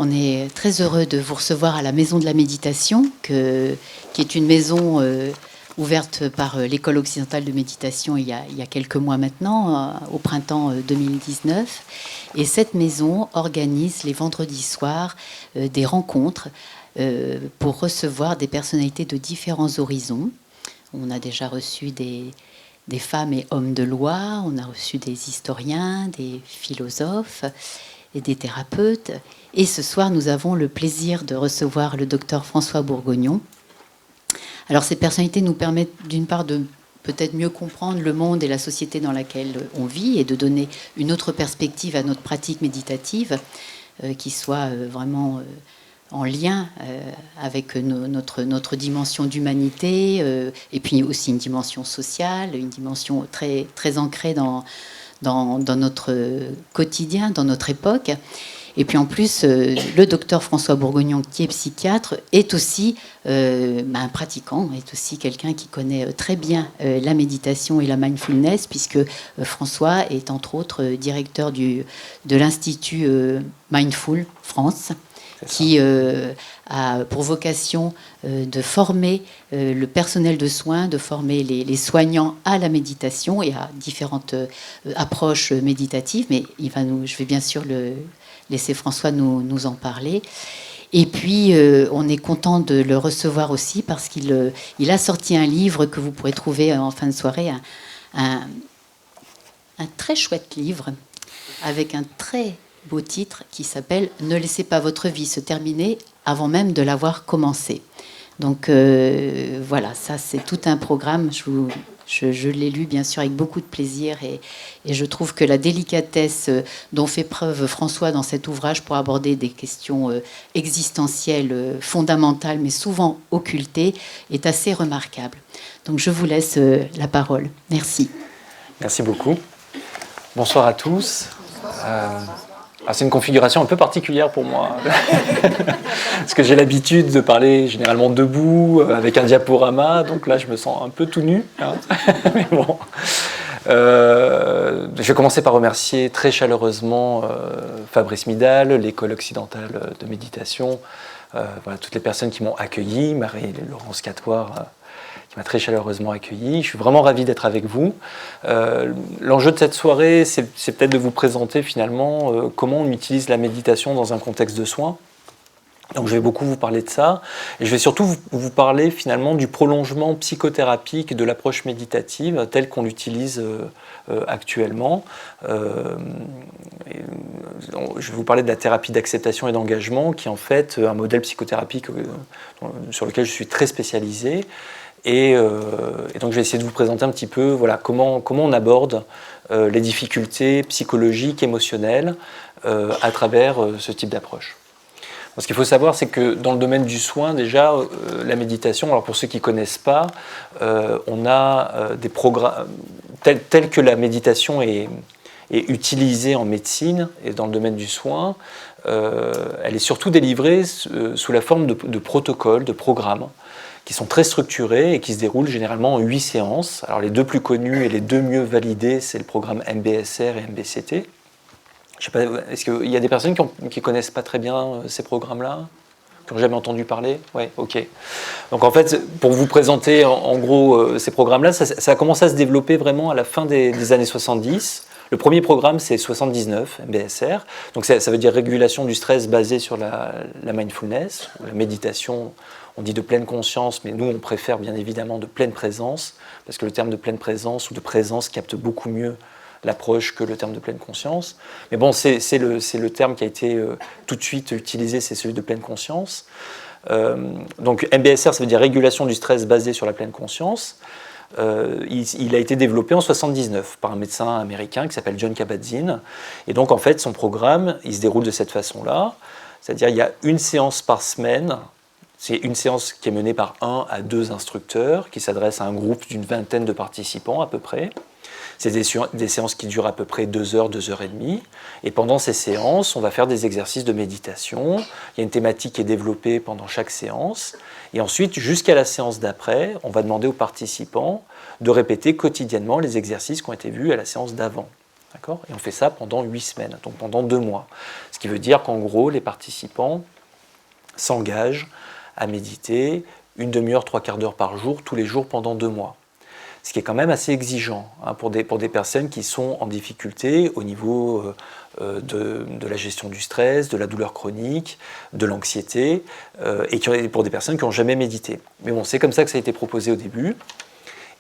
On est très heureux de vous recevoir à la Maison de la Méditation, qui est une maison ouverte par l'École occidentale de méditation il y a quelques mois maintenant, au printemps 2019. Et cette maison organise les vendredis soirs des rencontres pour recevoir des personnalités de différents horizons. On a déjà reçu des femmes et hommes de loi, on a reçu des historiens, des philosophes et des thérapeutes. Et ce soir, nous avons le plaisir de recevoir le docteur François Bourgognon. Alors, ces personnalités nous permettent d'une part de peut-être mieux comprendre le monde et la société dans laquelle on vit et de donner une autre perspective à notre pratique méditative qui soit vraiment en lien avec notre dimension d'humanité et puis aussi une dimension sociale, une dimension très, très ancrée dans notre quotidien, dans notre époque. Et puis en plus, le docteur François Bourgognon, qui est psychiatre, est aussi un pratiquant, est aussi quelqu'un qui connaît très bien la méditation et la mindfulness, puisque François est entre autres directeur de l'Institut Mindful France, qui a pour vocation de former le personnel de soins, de former les soignants à la méditation et à différentes approches méditatives. Mais je vais bien sûr laisser François nous en parler. Et puis, on est content de le recevoir aussi parce qu'il a sorti un livre que vous pourrez trouver en fin de soirée, un très chouette livre avec un très beau titre qui s'appelle « Ne laissez pas votre vie se terminer avant même de l'avoir commencé ». Donc voilà, ça c'est tout un programme. Je l'ai lu bien sûr avec beaucoup de plaisir et je trouve que la délicatesse dont fait preuve François dans cet ouvrage pour aborder des questions existentielles fondamentales mais souvent occultées est assez remarquable. Donc je vous laisse la parole. Merci. Merci beaucoup. Bonsoir à tous. C'est une configuration un peu particulière pour moi, parce que j'ai l'habitude de parler généralement debout, avec un diaporama, donc là je me sens un peu tout nu. Hein. Mais bon. Je vais commencer par remercier très chaleureusement Fabrice Midal, l'École occidentale de méditation, voilà, toutes les personnes qui m'ont accueilli, Marie-Laurence Catoire, qui m'a très chaleureusement accueilli. Je suis vraiment ravi d'être avec vous. L'enjeu de cette soirée, c'est peut-être de vous présenter finalement comment on utilise la méditation dans un contexte de soins. Donc je vais beaucoup vous parler de ça. Et je vais surtout vous parler finalement du prolongement psychothérapique de l'approche méditative telle qu'on l'utilise actuellement. Je vais vous parler de la thérapie d'acceptation et d'engagement, qui est en fait un modèle psychothérapeutique sur lequel je suis très spécialisé. Et donc je vais essayer de vous présenter un petit peu voilà, comment on aborde les difficultés psychologiques, émotionnelles à travers ce type d'approche. Ce qu'il faut savoir, c'est que dans le domaine du soin, déjà, la méditation, alors pour ceux qui ne connaissent pas, on a des programmes tels que la méditation est utilisée en médecine et dans le domaine du soin, elle est surtout délivrée sous la forme de protocoles, de programmes, qui sont très structurés et qui se déroulent généralement en 8 séances. Alors les deux plus connus et les deux mieux validés, c'est le programme MBSR et MBCT. Je sais pas, est-ce qu'il y a des personnes qui ne connaissent pas très bien ces programmes-là, qui n'ont jamais entendu parler? Oui, ok. Donc en fait, pour vous présenter en gros ces programmes-là, ça a commencé à se développer vraiment à la fin des années 70. Le premier programme, c'est 79, MBSR. Donc ça veut dire régulation du stress basée sur la mindfulness, la méditation. On dit de pleine conscience, mais nous, on préfère bien évidemment de pleine présence, parce que le terme de pleine présence ou de présence capte beaucoup mieux l'approche que le terme de pleine conscience. Mais bon, c'est le terme qui a été tout de suite utilisé, c'est celui de pleine conscience. Donc MBSR, ça veut dire régulation du stress basée sur la pleine conscience. Il a été développé en 79 par un médecin américain qui s'appelle Jon Kabat-Zinn. Et donc, en fait, son programme, il se déroule de cette façon-là. C'est-à-dire, il y a une séance par semaine. C'est une séance qui est menée par 1 à 2 instructeurs qui s'adressent à un groupe d'une vingtaine de participants à peu près. C'est des séances qui durent à peu près 2 heures, 2 heures et demie. Et pendant ces séances, on va faire des exercices de méditation. Il y a une thématique qui est développée pendant chaque séance. Et ensuite, jusqu'à la séance d'après, on va demander aux participants de répéter quotidiennement les exercices qui ont été vus à la séance d'avant. D'accord ? Et on fait ça pendant 8 semaines, donc pendant 2 mois. Ce qui veut dire qu'en gros, les participants s'engagent à méditer une demi-heure, 3/4 d'heure par jour, tous les jours pendant 2 mois. Ce qui est quand même assez exigeant pour des personnes qui sont en difficulté au niveau de la gestion du stress, de la douleur chronique, de l'anxiété, et pour des personnes qui n'ont jamais médité. Mais bon, c'est comme ça que ça a été proposé au début.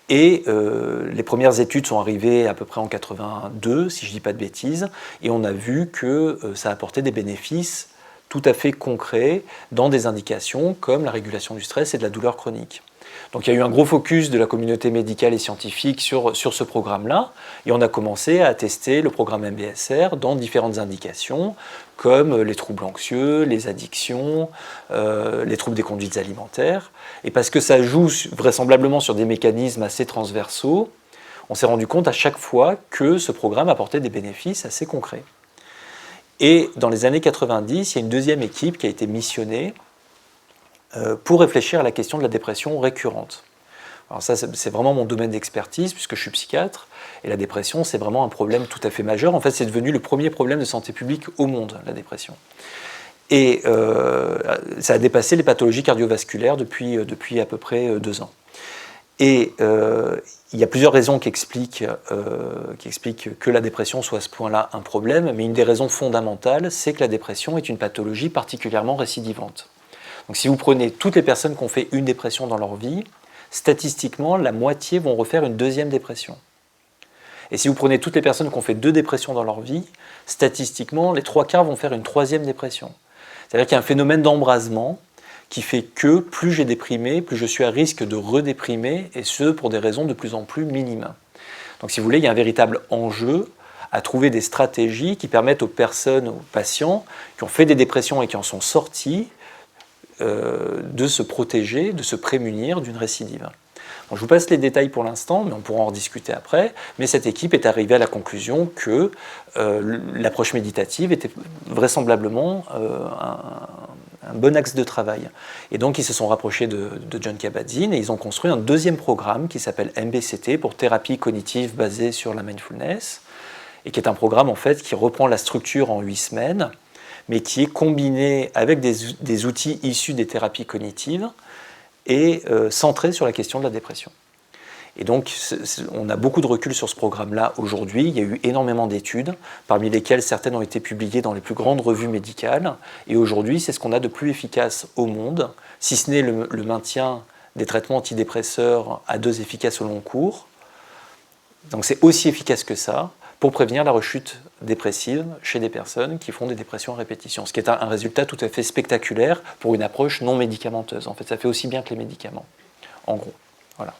Et les premières études sont arrivées à peu près en 82, si je ne dis pas de bêtises, et on a vu que ça apportait des bénéfices tout à fait concrets dans des indications comme la régulation du stress et de la douleur chronique. Donc il y a eu un gros focus de la communauté médicale et scientifique sur ce programme-là, et on a commencé à tester le programme MBSR dans différentes indications, comme les troubles anxieux, les addictions, les troubles des conduites alimentaires. Et parce que ça joue vraisemblablement sur des mécanismes assez transversaux, on s'est rendu compte à chaque fois que ce programme apportait des bénéfices assez concrets. Et dans les années 90, il y a une deuxième équipe qui a été missionnée pour réfléchir à la question de la dépression récurrente. Alors ça, c'est vraiment mon domaine d'expertise, puisque je suis psychiatre, et la dépression, c'est vraiment un problème tout à fait majeur. En fait, c'est devenu le premier problème de santé publique au monde, la dépression. Et ça a dépassé les pathologies cardiovasculaires depuis à peu près 2 ans. Et il y a plusieurs raisons qui expliquent que la dépression soit à ce point-là un problème, mais une des raisons fondamentales, c'est que la dépression est une pathologie particulièrement récidivante. Donc si vous prenez toutes les personnes qui ont fait une dépression dans leur vie, statistiquement, la moitié vont refaire une deuxième dépression. Et si vous prenez toutes les personnes qui ont fait 2 dépressions dans leur vie, statistiquement, les 3/4 vont faire une 3e dépression. C'est-à-dire qu'il y a un phénomène d'embrasement qui fait que plus j'ai déprimé, plus je suis à risque de redéprimer, et ce, pour des raisons de plus en plus minimes. Donc si vous voulez, il y a un véritable enjeu à trouver des stratégies qui permettent aux personnes, aux patients qui ont fait des dépressions et qui en sont sortis, de se protéger, de se prémunir d'une récidive. Bon, je vous passe les détails pour l'instant, mais on pourra en rediscuter après. Mais cette équipe est arrivée à la conclusion que l'approche méditative était vraisemblablement un bon axe de travail. Et donc ils se sont rapprochés de Jon Kabat-Zinn et ils ont construit un deuxième programme qui s'appelle MBCT, pour thérapie cognitive basée sur la mindfulness, et qui est un programme en fait qui reprend la structure en 8 semaines, mais qui est combiné avec des outils issus des thérapies cognitives et centré sur la question de la dépression. Et donc, on a beaucoup de recul sur ce programme-là aujourd'hui. Il y a eu énormément d'études, parmi lesquelles certaines ont été publiées dans les plus grandes revues médicales. Et aujourd'hui, c'est ce qu'on a de plus efficace au monde, si ce n'est le maintien des traitements antidépresseurs à dose efficace au long cours. Donc c'est aussi efficace que ça pour prévenir la rechute dépressive chez des personnes qui font des dépressions à répétition, ce qui est un résultat tout à fait spectaculaire pour une approche non médicamenteuse. En fait, ça fait aussi bien que les médicaments, en gros. Voilà.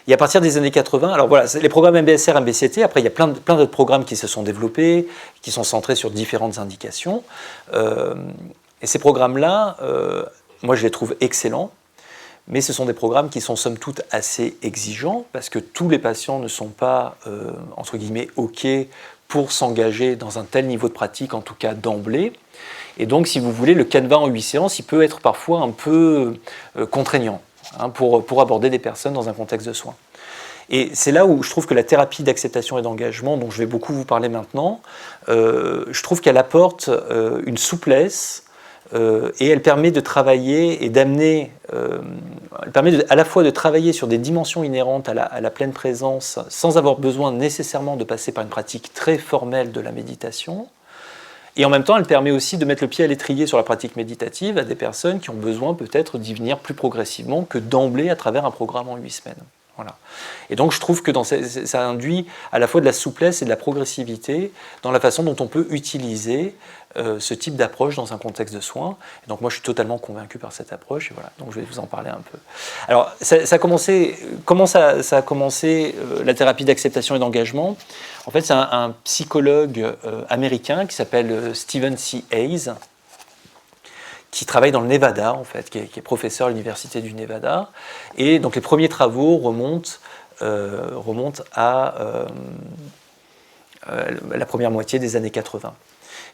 Et à partir des années 80, alors voilà, les programmes MBSR, MBCT, après il y a plein d'autres programmes qui se sont développés, qui sont centrés sur différentes indications. Et ces programmes-là, moi je les trouve excellents, mais ce sont des programmes qui sont somme toute assez exigeants, parce que tous les patients ne sont pas, entre guillemets, OK pour s'engager dans un tel niveau de pratique, en tout cas d'emblée. Et donc, si vous voulez, le canevas en 8 séances, il peut être parfois un peu contraignant pour aborder des personnes dans un contexte de soins. Et c'est là où je trouve que la thérapie d'acceptation et d'engagement, dont je vais beaucoup vous parler maintenant, je trouve qu'elle apporte une souplesse, et elle permet de travailler et d'amener, elle permet à la fois de travailler sur des dimensions inhérentes à la pleine présence, sans avoir besoin nécessairement de passer par une pratique très formelle de la méditation. Et en même temps, elle permet aussi de mettre le pied à l'étrier sur la pratique méditative à des personnes qui ont besoin peut-être d'y venir plus progressivement que d'emblée à travers un programme en 8 semaines. Voilà. Et donc je trouve que ça induit à la fois de la souplesse et de la progressivité dans la façon dont on peut utiliser ce type d'approche dans un contexte de soins. Et donc moi je suis totalement convaincu par cette approche, et voilà, donc je vais vous en parler un peu. Alors ça a commencé, comment ça a commencé la thérapie d'acceptation et d'engagement? En fait c'est un psychologue américain qui s'appelle Stephen C. Hayes, qui travaille dans le Nevada, en fait, qui est professeur à l'université du Nevada. Et donc les premiers travaux remontent à la première moitié des années 80.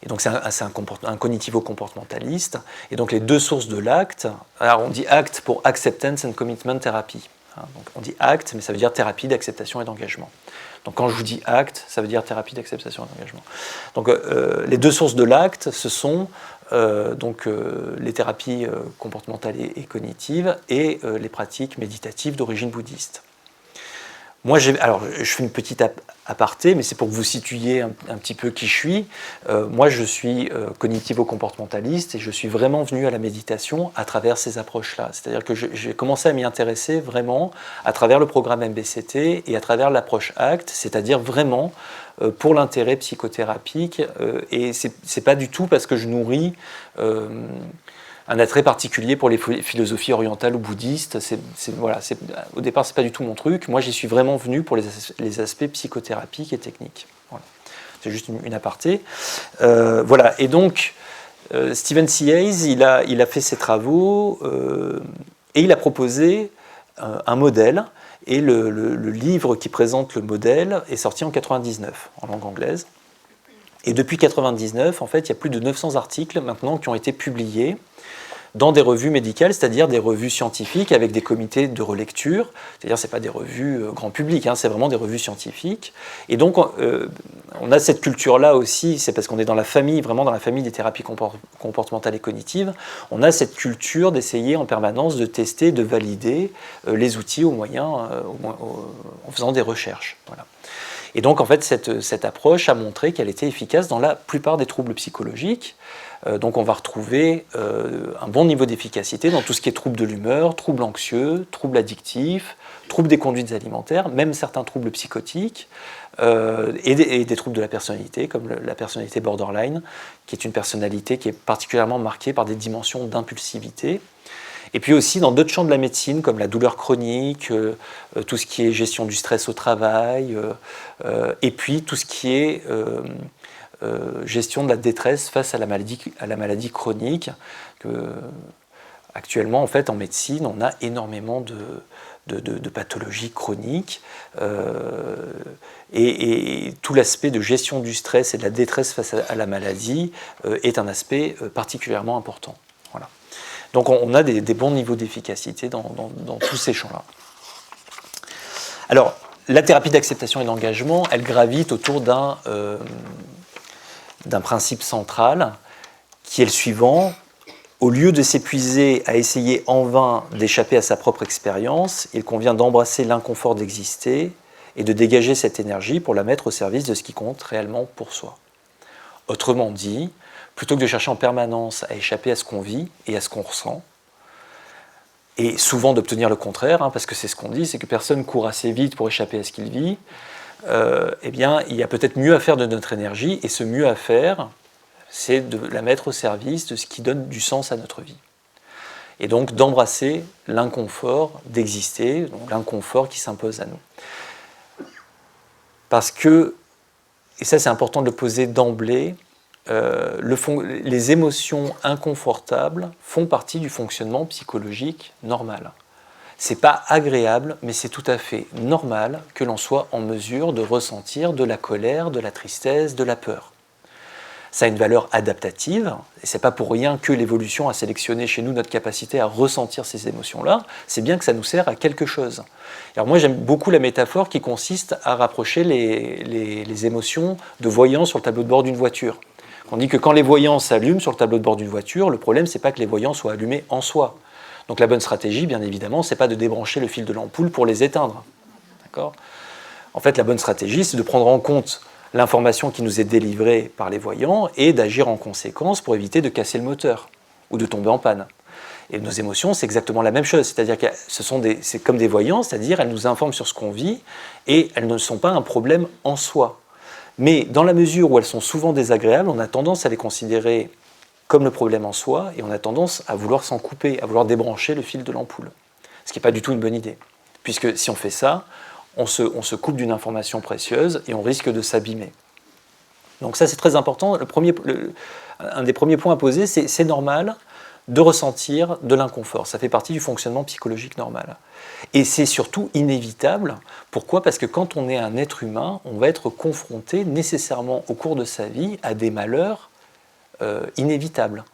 Et donc c'est un cognitivo-comportementaliste. Et donc les deux sources de l'ACT, alors on dit ACT pour Acceptance and Commitment Therapy. Donc on dit ACT, mais ça veut dire thérapie d'acceptation et d'engagement. Donc quand je vous dis ACT, ça veut dire thérapie d'acceptation et d'engagement. Donc les deux sources de l'ACT, ce sont les thérapies comportementales et cognitives et les pratiques méditatives d'origine bouddhiste. Moi, je fais une petite aparté, mais c'est pour que vous situiez un petit peu qui je suis. Moi, je suis cognitivo-comportementaliste et je suis vraiment venu à la méditation à travers ces approches-là. C'est-à-dire que j'ai commencé à m'y intéresser vraiment à travers le programme MBCT et à travers l'approche ACT, c'est-à-dire vraiment pour l'intérêt psychothérapique. Et c'est pas du tout parce que je nourris un attrait particulier pour les philosophies orientales ou bouddhistes. Au départ, ce n'est pas du tout mon truc. Moi, j'y suis vraiment venu pour les aspects psychothérapiques et techniques. Voilà. C'est juste une aparté. Voilà. Et donc, Stephen C. Hayes, il a fait ses travaux et il a proposé un modèle. Et le livre qui présente le modèle est sorti en 1999, en langue anglaise. Et depuis 1999, en fait, il y a plus de 900 articles maintenant qui ont été publiés dans des revues médicales, c'est-à-dire des revues scientifiques avec des comités de relecture. C'est-à-dire ce n'est pas des revues grand public, c'est vraiment des revues scientifiques. Et donc on a cette culture-là aussi, c'est parce qu'on est dans la famille, vraiment dans la famille des thérapies comportementales et cognitives, on a cette culture d'essayer en permanence de tester, de valider les outils en faisant des recherches. Voilà. Et donc en fait cette approche a montré qu'elle était efficace dans la plupart des troubles psychologiques. Donc on va retrouver un bon niveau d'efficacité dans tout ce qui est troubles de l'humeur, troubles anxieux, troubles addictifs, troubles des conduites alimentaires, même certains troubles psychotiques, et des troubles de la personnalité, comme la personnalité borderline, qui est une personnalité qui est particulièrement marquée par des dimensions d'impulsivité. Et puis aussi dans d'autres champs de la médecine, comme la douleur chronique, tout ce qui est gestion du stress au travail, et puis tout ce qui est gestion de la détresse face à la maladie chronique. Actuellement, en fait, en médecine, on a énormément de pathologies chroniques et tout l'aspect de gestion du stress et de la détresse face à la maladie est un aspect particulièrement important. Voilà. Donc on a des bons niveaux d'efficacité dans tous ces champs-là. Alors, la thérapie d'acceptation et d'engagement, elle gravite autour d'un principe central qui est le suivant. Au lieu de s'épuiser à essayer en vain d'échapper à sa propre expérience, il convient d'embrasser l'inconfort d'exister et de dégager cette énergie pour la mettre au service de ce qui compte réellement pour soi. Autrement dit, plutôt que de chercher en permanence à échapper à ce qu'on vit et à ce qu'on ressent, et souvent d'obtenir le contraire, parce que c'est ce qu'on dit, c'est que personne court assez vite pour échapper à ce qu'il vit, eh bien, il y a peut-être mieux à faire de notre énergie, et ce mieux à faire, c'est de la mettre au service de ce qui donne du sens à notre vie. Et donc d'embrasser l'inconfort d'exister, donc l'inconfort qui s'impose à nous. Parce que, et ça c'est important de le poser d'emblée, les émotions inconfortables font partie du fonctionnement psychologique normal. C'est pas agréable, mais c'est tout à fait normal que l'on soit en mesure de ressentir de la colère, de la tristesse, de la peur. Ça a une valeur adaptative, et c'est pas pour rien que l'évolution a sélectionné chez nous notre capacité à ressentir ces émotions-là, c'est bien que ça nous sert à quelque chose. Alors moi j'aime beaucoup la métaphore qui consiste à rapprocher les émotions de voyants sur le tableau de bord d'une voiture. On dit que quand les voyants s'allument sur le tableau de bord d'une voiture, le problème c'est pas que les voyants soient allumés en soi. Donc la bonne stratégie, bien évidemment, c'est pas de débrancher le fil de l'ampoule pour les éteindre. D'accord ? En fait, la bonne stratégie, c'est de prendre en compte l'information qui nous est délivrée par les voyants et d'agir en conséquence pour éviter de casser le moteur ou de tomber en panne. Et nos émotions, c'est exactement la même chose, c'est-à-dire que c'est comme des voyants, c'est-à-dire elles nous informent sur ce qu'on vit et elles ne sont pas un problème en soi. Mais dans la mesure où elles sont souvent désagréables, on a tendance à les considérer comme le problème en soi et on a tendance à vouloir s'en couper, à vouloir débrancher le fil de l'ampoule. Ce qui n'est pas du tout une bonne idée, puisque si on fait ça, on se coupe d'une information précieuse et on risque de s'abîmer. Donc ça c'est très important. Un des premiers points à poser, c'est normal de ressentir de l'inconfort. Ça fait partie du fonctionnement psychologique normal. Et c'est surtout inévitable. Pourquoi ? Parce que quand on est un être humain, on va être confronté nécessairement au cours de sa vie à des malheurs inévitables.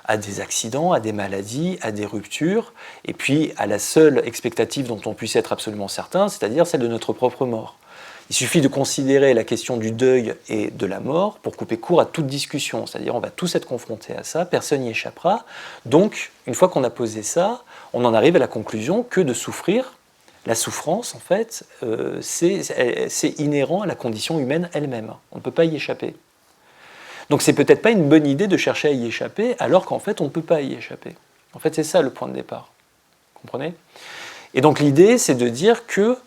à des accidents, à des maladies, à des ruptures, et puis à la seule expectative dont on puisse être absolument certain, c'est-à-dire celle de notre propre mort. Il suffit de considérer la question du deuil et de la mort pour couper court à toute discussion, c'est-à-dire on va tous être confrontés à ça, personne n'y échappera. Donc, une fois qu'on a posé ça, on en arrive à la conclusion que de souffrir, la souffrance, en fait, c'est inhérent à la condition humaine elle-même. On ne peut pas y échapper. Donc, c'est peut-être pas une bonne idée de chercher à y échapper, alors qu'en fait, on ne peut pas y échapper. En fait, c'est ça le point de départ. Vous comprenez ? Et donc, l'idée, c'est de dire que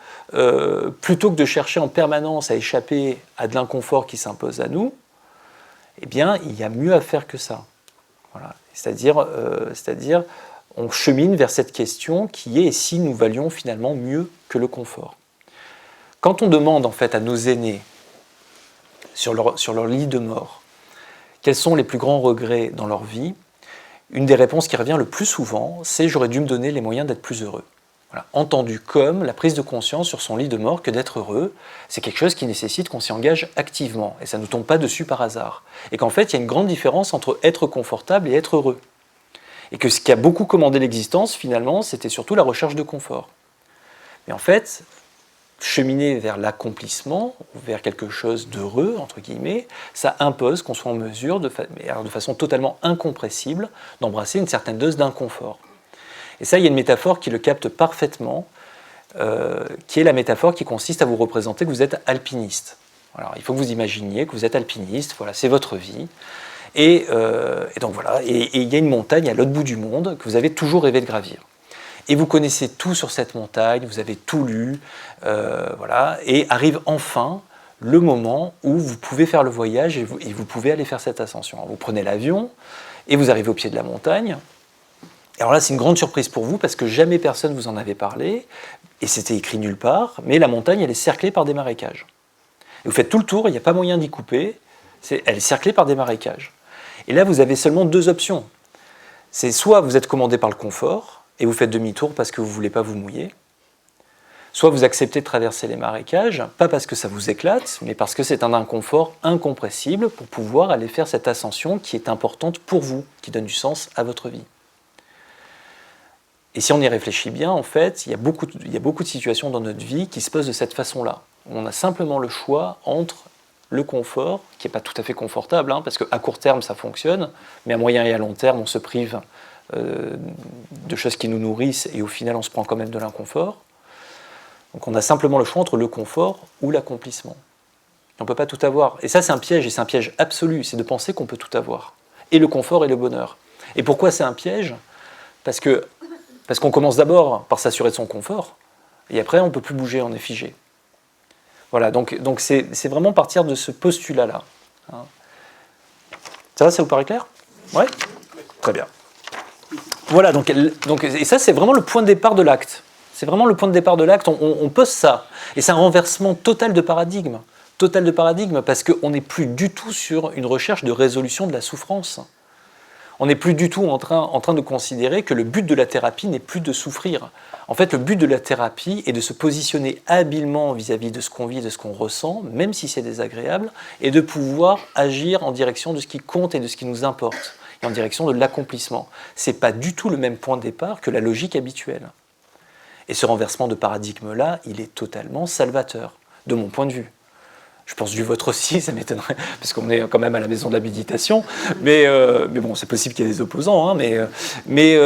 plutôt que de chercher en permanence à échapper à de l'inconfort qui s'impose à nous, eh bien, il y a mieux à faire que ça. Voilà. C'est-à-dire, on chemine vers cette question qui est et si nous valions finalement mieux que le confort. Quand on demande en fait à nos aînés sur leur lit de mort quels sont les plus grands regrets dans leur vie, une des réponses qui revient le plus souvent, c'est « j'aurais dû me donner les moyens d'être plus heureux ». Voilà. Entendu comme la prise de conscience sur son lit de mort que d'être heureux, c'est quelque chose qui nécessite qu'on s'y engage activement, et ça ne tombe pas dessus par hasard. Et qu'en fait, il y a une grande différence entre être confortable et être heureux. Et que ce qui a beaucoup commandé l'existence, finalement, c'était surtout la recherche de confort. Mais en fait, cheminer vers l'accomplissement, vers quelque chose d'heureux, entre guillemets, ça impose qu'on soit en mesure, de façon totalement incompressible, d'embrasser une certaine dose d'inconfort. Et ça, il y a une métaphore qui le capte parfaitement, qui est la métaphore qui consiste à vous représenter que vous êtes alpiniste. Alors, il faut que vous imaginiez que vous êtes alpiniste, voilà, c'est votre vie. Et donc voilà, et il y a une montagne à l'autre bout du monde que vous avez toujours rêvé de gravir. Et vous connaissez tout sur cette montagne, vous avez tout lu, voilà, et arrive enfin le moment où vous pouvez faire le voyage et vous pouvez aller faire cette ascension. Alors, vous prenez l'avion et vous arrivez au pied de la montagne. Alors là, c'est une grande surprise pour vous parce que jamais personne vous en avait parlé, et c'était écrit nulle part, mais la montagne, elle est cerclée par des marécages. Et vous faites tout le tour, il n'y a pas moyen d'y couper, elle est cerclée par des marécages. Et là, vous avez seulement deux options. C'est soit vous êtes commandé par le confort, et vous faites demi-tour parce que vous ne voulez pas vous mouiller, soit vous acceptez de traverser les marécages, pas parce que ça vous éclate, mais parce que c'est un inconfort incompressible pour pouvoir aller faire cette ascension qui est importante pour vous, qui donne du sens à votre vie. Et si on y réfléchit bien, en fait, il y a beaucoup de situations dans notre vie qui se posent de cette façon-là. On a simplement le choix entre le confort, qui n'est pas tout à fait confortable, hein, parce qu'à court terme, ça fonctionne, mais à moyen et à long terme, on se prive de choses qui nous nourrissent, et au final, on se prend quand même de l'inconfort. Donc on a simplement le choix entre le confort ou l'accomplissement. On ne peut pas tout avoir. Et ça, c'est un piège, et c'est un piège absolu, c'est de penser qu'on peut tout avoir. Et le confort et le bonheur. Et pourquoi c'est un piège ? Parce qu'on commence d'abord par s'assurer de son confort, et après on ne peut plus bouger, on est figé. Voilà, donc c'est vraiment partir de ce postulat-là. Hein. Ça va, ça vous paraît clair ? Ouais ? Très bien. Voilà, donc, et ça c'est vraiment le point de départ de l'acte. C'est vraiment le point de départ de l'acte, on pose ça. Et c'est un renversement total de paradigme. Total de paradigme, parce qu'on n'est plus du tout sur une recherche de résolution de la souffrance. On n'est plus du tout en train de considérer que le but de la thérapie n'est plus de souffrir. En fait, le but de la thérapie est de se positionner habilement vis-à-vis de ce qu'on vit, de ce qu'on ressent, même si c'est désagréable, et de pouvoir agir en direction de ce qui compte et de ce qui nous importe, et en direction de l'accomplissement. Ce n'est pas du tout le même point de départ que la logique habituelle. Et ce renversement de paradigme-là, il est totalement salvateur, de mon point de vue. Je pense du vôtre aussi, ça m'étonnerait, parce qu'on est quand même à la maison de la méditation. Mais bon, c'est possible qu'il y ait des opposants, hein, mais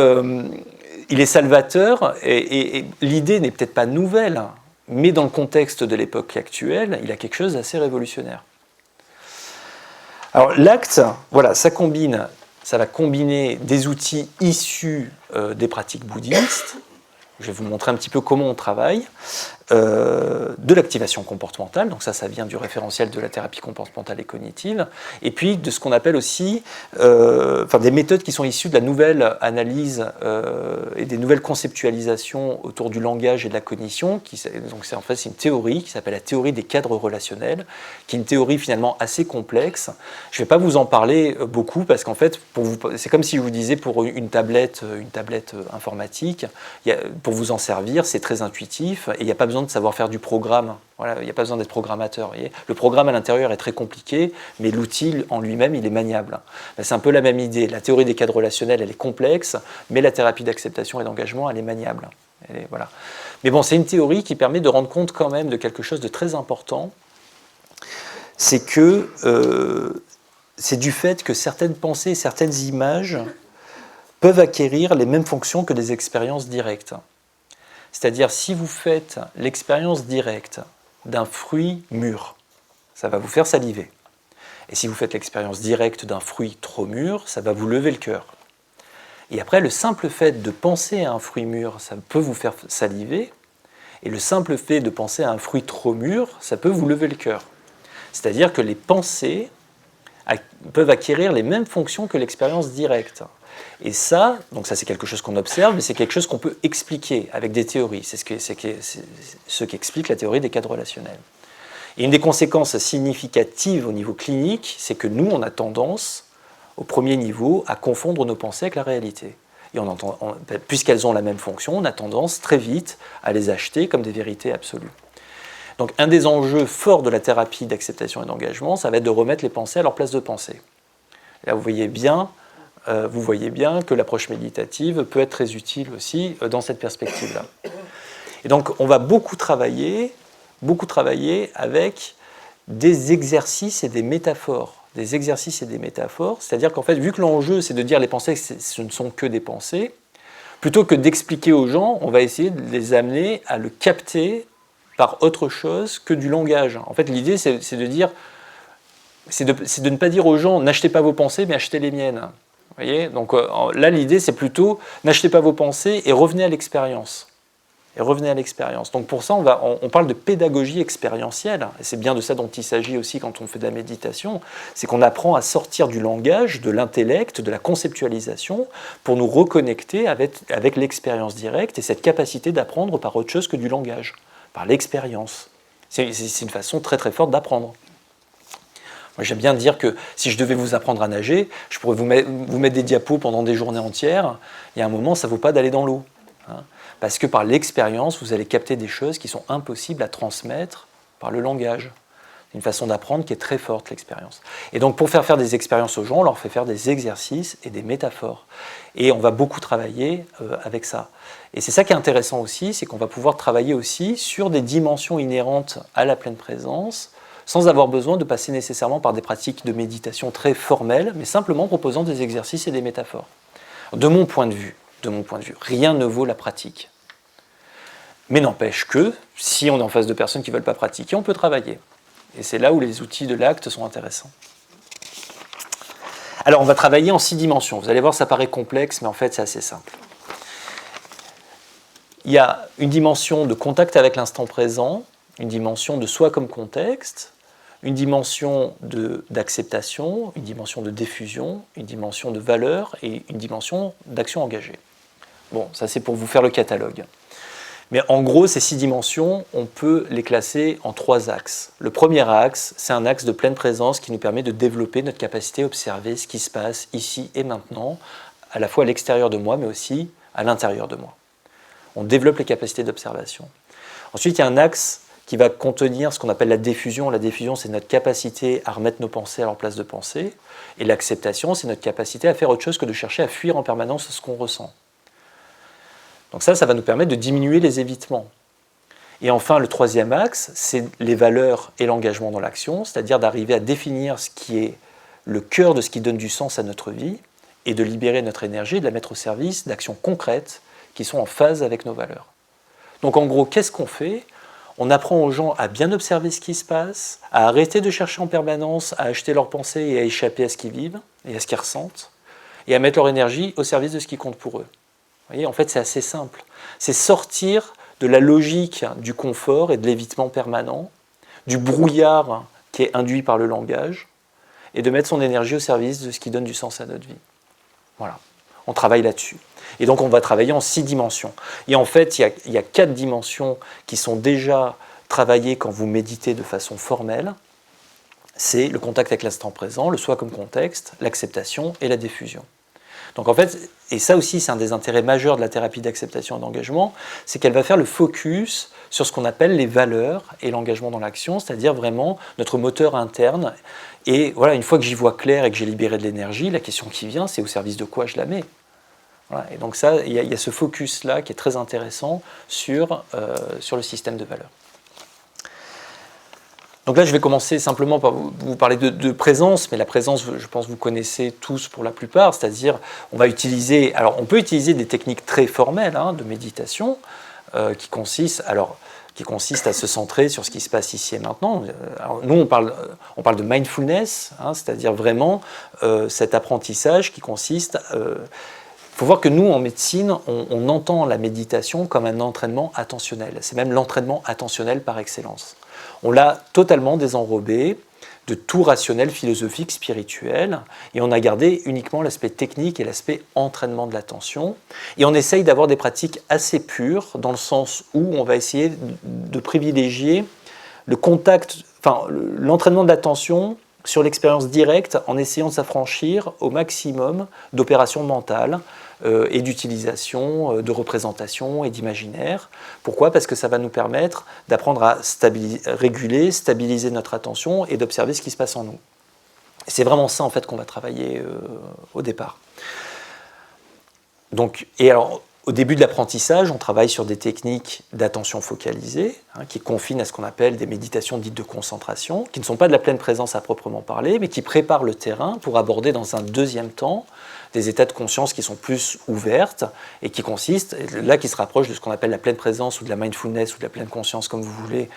il est salvateur, et l'idée n'est peut-être pas nouvelle, mais dans le contexte de l'époque actuelle, il a quelque chose d'assez révolutionnaire. Alors l'acte, voilà, ça va combiner des outils issus des pratiques bouddhistes. Je vais vous montrer un petit peu comment on travaille, de l'activation comportementale, donc ça vient du référentiel de la thérapie comportementale et cognitive, et puis de ce qu'on appelle aussi des méthodes qui sont issues de la nouvelle analyse et des nouvelles conceptualisations autour du langage et de la cognition. Donc c'est une théorie qui s'appelle la théorie des cadres relationnels, qui est une théorie finalement assez complexe. Je ne vais pas vous en parler beaucoup, parce qu'en fait, c'est comme si je vous disais pour une tablette informatique, pour vous en servir, c'est très intuitif, et il n'y a pas besoin besoin de savoir faire du programme. Voilà, il n'y a pas besoin d'être programmateur. Vous voyez. Le programme à l'intérieur est très compliqué, mais l'outil en lui-même, il est maniable. C'est un peu la même idée. La théorie des cadres relationnels, elle est complexe, mais la thérapie d'acceptation et d'engagement, elle est maniable. Voilà. Mais bon, c'est une théorie qui permet de rendre compte quand même de quelque chose de très important. C'est que c'est du fait que certaines pensées, certaines images peuvent acquérir les mêmes fonctions que des expériences directes. C'est-à-dire, si vous faites l'expérience directe d'un fruit mûr, ça va vous faire saliver. Et si vous faites l'expérience directe d'un fruit trop mûr, ça va vous lever le cœur. Et après, le simple fait de penser à un fruit mûr, ça peut vous faire saliver. Et le simple fait de penser à un fruit trop mûr, ça peut vous lever le cœur. C'est-à-dire que les pensées peuvent acquérir les mêmes fonctions que l'expérience directe. Et ça, donc ça c'est quelque chose qu'on observe, mais c'est quelque chose qu'on peut expliquer avec des théories. C'est ce qu'explique la théorie des cadres relationnels. Et une des conséquences significatives au niveau clinique, c'est que nous, on a tendance, au premier niveau, à confondre nos pensées avec la réalité. Et puisqu'elles ont la même fonction, on a tendance très vite à les acheter comme des vérités absolues. Donc un des enjeux forts de la thérapie d'acceptation et d'engagement, ça va être de remettre les pensées à leur place de pensée. Là, vous voyez bien que l'approche méditative peut être très utile aussi dans cette perspective-là. Et donc, on va beaucoup travailler avec des exercices et des métaphores. Des exercices et des métaphores, c'est-à-dire qu'en fait, vu que l'enjeu, c'est de dire les pensées, ce ne sont que des pensées, plutôt que d'expliquer aux gens, on va essayer de les amener à le capter par autre chose que du langage. En fait, l'idée, c'est de ne pas dire aux gens, n'achetez pas vos pensées, mais achetez les miennes. Vous voyez ? Donc là, l'idée, c'est plutôt, n'achetez pas vos pensées et revenez à l'expérience. Donc pour ça, on parle de pédagogie expérientielle. Et c'est bien de ça dont il s'agit aussi quand on fait de la méditation. C'est qu'on apprend à sortir du langage, de l'intellect, de la conceptualisation, pour nous reconnecter avec l'expérience directe et cette capacité d'apprendre par autre chose que du langage, par l'expérience. C'est une façon très très forte d'apprendre. Moi, j'aime bien dire que si je devais vous apprendre à nager, je pourrais vous mettre des diapos pendant des journées entières. Il y a un moment, ça ne vaut pas d'aller dans l'eau. Parce que par l'expérience, vous allez capter des choses qui sont impossibles à transmettre par le langage. C'est une façon d'apprendre qui est très forte, l'expérience. Et donc, pour faire des expériences aux gens, on leur fait faire des exercices et des métaphores. Et on va beaucoup travailler avec ça. Et c'est ça qui est intéressant aussi, c'est qu'on va pouvoir travailler aussi sur des dimensions inhérentes à la pleine présence, sans avoir besoin de passer nécessairement par des pratiques de méditation très formelles, mais simplement proposant des exercices et des métaphores. De mon point de vue, rien ne vaut la pratique. Mais n'empêche que, si on est en face de personnes qui ne veulent pas pratiquer, on peut travailler. Et c'est là où les outils de l'acte sont intéressants. Alors, on va travailler en 6 dimensions. Vous allez voir, ça paraît complexe, mais en fait, c'est assez simple. Il y a une dimension de contact avec l'instant présent, une dimension de soi comme contexte, une dimension d'acceptation, une dimension de diffusion, une dimension de valeur et une dimension d'action engagée. Bon, ça c'est pour vous faire le catalogue. Mais en gros, ces 6 dimensions, on peut les classer en 3 axes. Le premier axe, c'est un axe de pleine présence qui nous permet de développer notre capacité à observer ce qui se passe ici et maintenant, à la fois à l'extérieur de moi, mais aussi à l'intérieur de moi. On développe les capacités d'observation. Ensuite, il y a un axe qui va contenir ce qu'on appelle la diffusion. La diffusion, c'est notre capacité à remettre nos pensées à leur place de pensée. Et l'acceptation, c'est notre capacité à faire autre chose que de chercher à fuir en permanence ce qu'on ressent. Donc ça va nous permettre de diminuer les évitements. Et enfin, le troisième axe, c'est les valeurs et l'engagement dans l'action, c'est-à-dire d'arriver à définir ce qui est le cœur de ce qui donne du sens à notre vie et de libérer notre énergie et de la mettre au service d'actions concrètes qui sont en phase avec nos valeurs. Donc en gros, qu'est-ce qu'on fait ? On apprend aux gens à bien observer ce qui se passe, à arrêter de chercher en permanence à acheter leurs pensées et à échapper à ce qu'ils vivent et à ce qu'ils ressentent, et à mettre leur énergie au service de ce qui compte pour eux. Vous voyez, en fait, c'est assez simple. C'est sortir de la logique du confort et de l'évitement permanent, du brouillard qui est induit par le langage, et de mettre son énergie au service de ce qui donne du sens à notre vie. Voilà, on travaille là-dessus. Et donc on va travailler en 6 dimensions. Et en fait, il y a 4 dimensions qui sont déjà travaillées quand vous méditez de façon formelle. C'est le contact avec l'instant présent, le soi comme contexte, l'acceptation et la diffusion. Donc en fait, et ça aussi c'est un des intérêts majeurs de la thérapie d'acceptation et d'engagement, c'est qu'elle va faire le focus sur ce qu'on appelle les valeurs et l'engagement dans l'action, c'est-à-dire vraiment notre moteur interne. Et voilà, une fois que j'y vois clair et que j'ai libéré de l'énergie, la question qui vient, c'est au service de quoi je la mets. Voilà. Et donc ça, il y a ce focus-là qui est très intéressant sur le système de valeurs. Donc là, je vais commencer simplement par vous parler de présence, mais la présence, je pense que vous connaissez tous pour la plupart, c'est-à-dire on peut utiliser des techniques très formelles de méditation qui consistent à se centrer sur ce qui se passe ici et maintenant. Alors, nous, on parle de mindfulness, c'est-à-dire vraiment cet apprentissage qui consiste... Il faut voir que nous, en médecine, on entend la méditation comme un entraînement attentionnel. C'est même l'entraînement attentionnel par excellence. On l'a totalement désenrobé de tout rationnel philosophique, spirituel, et on a gardé uniquement l'aspect technique et l'aspect entraînement de l'attention. Et on essaye d'avoir des pratiques assez pures, dans le sens où on va essayer de privilégier le contact, l'entraînement de l'attention sur l'expérience directe, en essayant de s'affranchir au maximum d'opérations mentales et d'utilisation de représentations et d'imaginaire. Pourquoi ? Parce que ça va nous permettre d'apprendre à réguler, stabiliser notre attention et d'observer ce qui se passe en nous. C'est vraiment ça en fait qu'on va travailler au départ. Donc, et alors, au début de l'apprentissage, on travaille sur des techniques d'attention focalisée, qui confinent à ce qu'on appelle des méditations dites de concentration, qui ne sont pas de la pleine présence à proprement parler, mais qui préparent le terrain pour aborder dans un deuxième temps des états de conscience qui sont plus ouvertes et qui consistent, là qui se rapprochent de ce qu'on appelle la pleine présence ou de la mindfulness ou de la pleine conscience, comme vous voulez,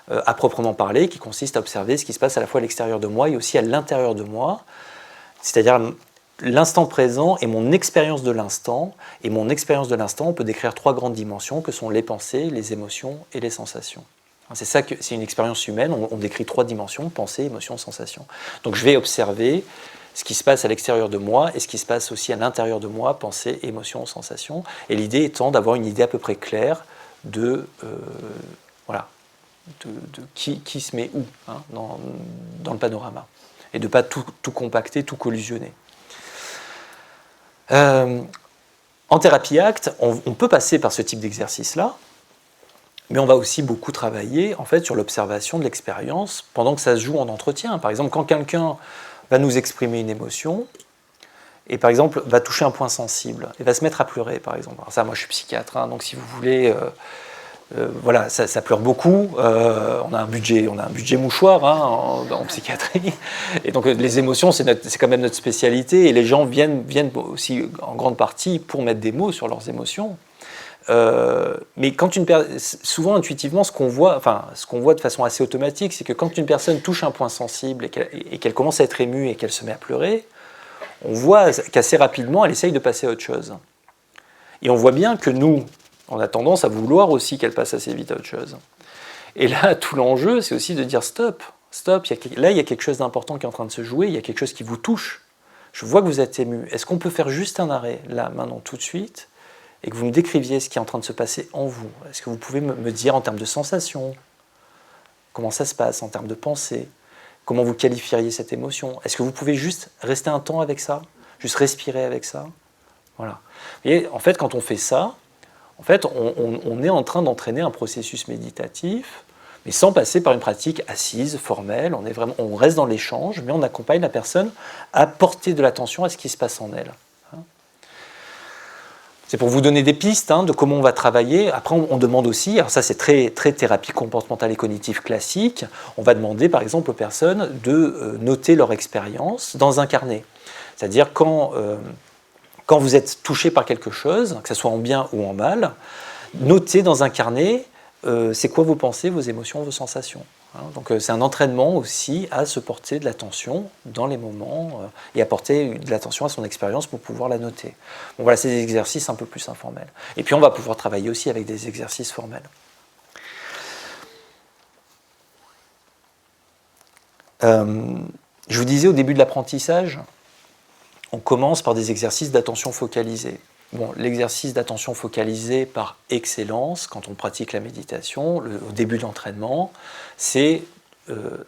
à proprement parler, qui consiste à observer ce qui se passe à la fois à l'extérieur de moi et aussi à l'intérieur de moi, c'est-à-dire l'instant présent et mon expérience de l'instant. Et mon expérience de l'instant, on peut décrire 3 grandes dimensions que sont les pensées, les émotions et les sensations. C'est une expérience humaine, on décrit 3 dimensions, pensée, émotion, sensation. Donc je vais observer ce qui se passe à l'extérieur de moi et ce qui se passe aussi à l'intérieur de moi, pensée, émotion, sensation. Et l'idée étant d'avoir une idée à peu près claire de qui se met où dans le panorama. Et de ne pas tout compacter, tout collusionner. En thérapie ACT, on peut passer par ce type d'exercice-là, mais on va aussi beaucoup travailler en fait, sur l'observation de l'expérience pendant que ça se joue en entretien. Par exemple, quand quelqu'un va nous exprimer une émotion, et par exemple va toucher un point sensible, et va se mettre à pleurer, par exemple. Alors ça, moi je suis psychiatre, donc si vous voulez... ça pleure beaucoup. On a un budget mouchoir en psychiatrie. Et donc les émotions, c'est quand même notre spécialité. Et les gens viennent aussi en grande partie pour mettre des mots sur leurs émotions. Mais souvent intuitivement, ce qu'on voit de façon assez automatique, c'est que quand une personne touche un point sensible et qu'elle commence à être émue et qu'elle se met à pleurer, on voit qu'assez rapidement, elle essaye de passer à autre chose. Et on voit bien que nous, on a tendance à vouloir aussi qu'elle passe assez vite à autre chose. Et là, tout l'enjeu, c'est aussi de dire stop, là il y a quelque chose d'important qui est en train de se jouer, il y a quelque chose qui vous touche. Je vois que vous êtes ému. Est-ce qu'on peut faire juste un arrêt, là, maintenant, tout de suite, et que vous me décriviez ce qui est en train de se passer en vous ? Est-ce que vous pouvez me dire en termes de sensations, comment ça se passe, en termes de pensée, comment vous qualifieriez cette émotion ? Est-ce que vous pouvez juste rester un temps avec ça, juste respirer avec ça ? Voilà. Et en fait, quand on fait ça, en fait, on est en train d'entraîner un processus méditatif, mais sans passer par une pratique assise, formelle. On reste dans l'échange, mais on accompagne la personne à porter de l'attention à ce qui se passe en elle. C'est pour vous donner des pistes de comment on va travailler. Après, on demande aussi, alors ça c'est très, très thérapie comportementale et cognitive classique, on va demander par exemple aux personnes de noter leur expérience dans un carnet. C'est-à-dire quand vous êtes touché par quelque chose, que ce soit en bien ou en mal, notez dans un carnet c'est quoi vos pensées, vos émotions, vos sensations. Donc c'est un entraînement aussi à se porter de l'attention dans les moments et à porter de l'attention à son expérience pour pouvoir la noter. Bon, voilà, c'est des exercices un peu plus informels. Et puis on va pouvoir travailler aussi avec des exercices formels. Je vous disais au début de l'apprentissage, on commence par des exercices d'attention focalisée. Bon, l'exercice d'attention focalisée par excellence, quand on pratique la méditation, au début de l'entraînement, c'est,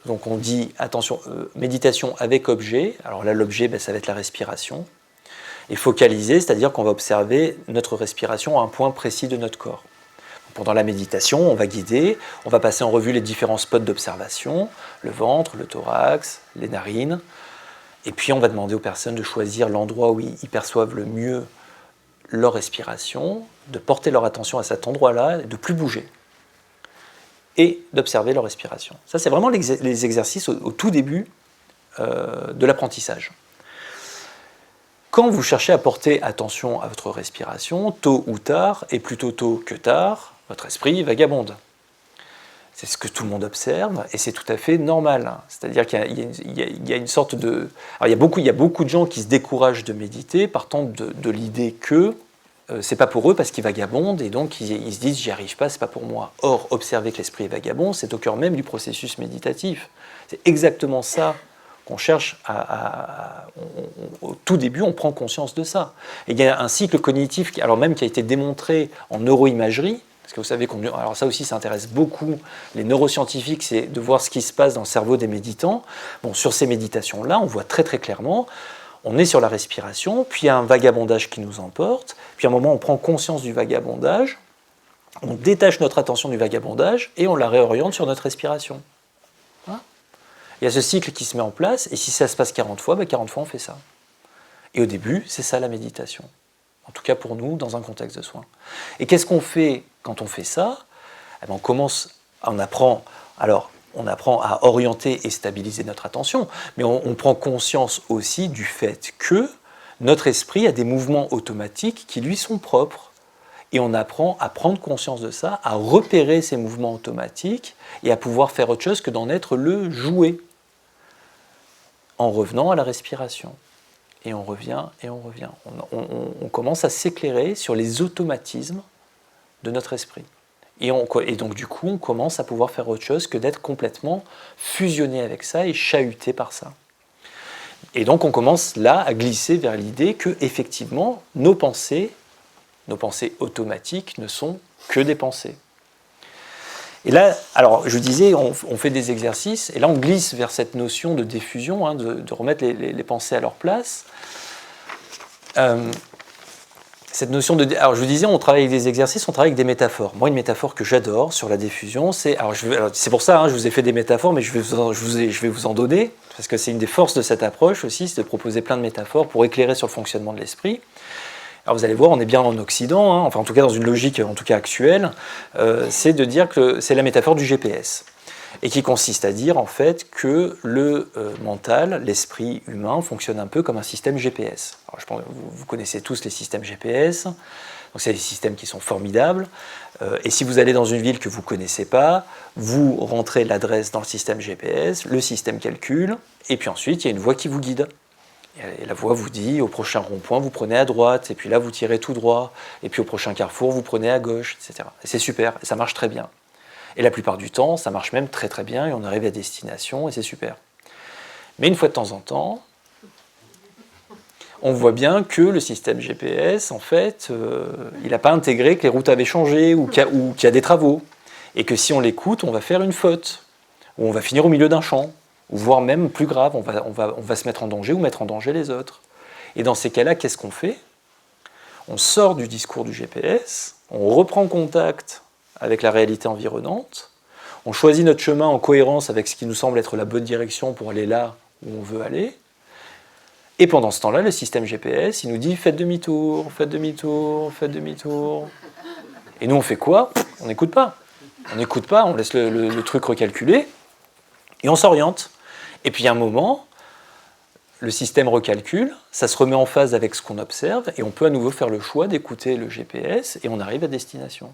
donc on dit attention, méditation avec objet. Alors là, l'objet, ça va être la respiration. Et focaliser, c'est-à-dire qu'on va observer notre respiration à un point précis de notre corps. Pendant la méditation, on va guider, on va passer en revue les différents spots d'observation, le ventre, le thorax, les narines. Et puis on va demander aux personnes de choisir l'endroit où ils perçoivent le mieux leur respiration, de porter leur attention à cet endroit-là, de ne plus bouger. Et d'observer leur respiration. Ça, c'est vraiment les exercices au tout début de l'apprentissage. Quand vous cherchez à porter attention à votre respiration, tôt ou tard, et plutôt tôt que tard, votre esprit vagabonde. C'est ce que tout le monde observe, et c'est tout à fait normal. C'est-à-dire qu'il y a une sorte de... Alors il y a beaucoup de gens qui se découragent de méditer, partant de l'idée que c'est pas pour eux parce qu'ils vagabondent, et donc ils se disent « j'y arrive pas, c'est pas pour moi ». Or, observer que l'esprit est vagabond, c'est au cœur même du processus méditatif. C'est exactement ça qu'on cherche au tout début, on prend conscience de ça. Et il y a un cycle cognitif, alors même qui a été démontré en neuroimagerie, parce que vous savez alors ça aussi, ça intéresse beaucoup les neuroscientifiques, c'est de voir ce qui se passe dans le cerveau des méditants. Bon, sur ces méditations-là, on voit très très clairement, on est sur la respiration, puis il y a un vagabondage qui nous emporte, puis à un moment, on prend conscience du vagabondage, on détache notre attention du vagabondage et on la réoriente sur notre respiration. Hein ? Il y a ce cycle qui se met en place, et si ça se passe 40 fois, 40 fois on fait ça. Et au début, c'est ça la méditation. En tout cas pour nous, dans un contexte de soins. Et qu'est-ce qu'on fait quand on fait ça ? Eh bien, on apprend à orienter et stabiliser notre attention, mais on prend conscience aussi du fait que notre esprit a des mouvements automatiques qui lui sont propres. Et on apprend à prendre conscience de ça, à repérer ces mouvements automatiques et à pouvoir faire autre chose que d'en être le jouet, en revenant à la respiration. Et on revient, et on revient. On commence à s'éclairer sur les automatismes de notre esprit. Et donc du coup, on commence à pouvoir faire autre chose que d'être complètement fusionné avec ça et chahuté par ça. Et donc on commence là à glisser vers l'idée que effectivement, nos pensées automatiques ne sont que des pensées. Et là, alors je disais, on fait des exercices, et là on glisse vers cette notion de diffusion, de remettre les pensées à leur place. Cette notion de... Alors je vous disais, on travaille avec des exercices, on travaille avec des métaphores. Moi, une métaphore que j'adore sur la diffusion, c'est... Alors c'est pour ça, je vous ai fait des métaphores, mais je vais vous en donner, parce que c'est une des forces de cette approche aussi, c'est de proposer plein de métaphores pour éclairer sur le fonctionnement de l'esprit. Alors vous allez voir, on est bien en Occident, enfin en tout cas dans une logique en tout cas actuelle, c'est de dire que c'est la métaphore du GPS, et qui consiste à dire en fait que le mental, l'esprit humain, fonctionne un peu comme un système GPS. Alors, je pense que vous connaissez tous les systèmes GPS, donc c'est des systèmes qui sont formidables, et si vous allez dans une ville que vous ne connaissez pas, vous rentrez l'adresse dans le système GPS, le système calcule, et puis ensuite il y a une voix qui vous guide. Et la voix vous dit, au prochain rond-point, vous prenez à droite, et puis là, vous tirez tout droit, et puis au prochain carrefour, vous prenez à gauche, etc. Et c'est super, et ça marche très bien. Et la plupart du temps, ça marche même très très bien, et on arrive à destination, et c'est super. Mais une fois de temps en temps, on voit bien que le système GPS, en fait, il n'a pas intégré que les routes avaient changé, ou qu'il y a des travaux, et que si on l'écoute, on va faire une faute, ou on va finir au milieu d'un champ, ou voire même plus grave, on va se mettre en danger ou mettre en danger les autres. Et dans ces cas-là, qu'est-ce qu'on fait ? On sort du discours du GPS, on reprend contact avec la réalité environnante, on choisit notre chemin en cohérence avec ce qui nous semble être la bonne direction pour aller là où on veut aller, et pendant ce temps-là, le système GPS, il nous dit « faites demi-tour, faites demi-tour, faites demi-tour ». Et nous, on fait quoi ? On n'écoute pas. On n'écoute pas, on laisse le truc recalculer, et on s'oriente. Et puis à un moment, le système recalcule, ça se remet en phase avec ce qu'on observe, et on peut à nouveau faire le choix d'écouter le GPS, et on arrive à destination.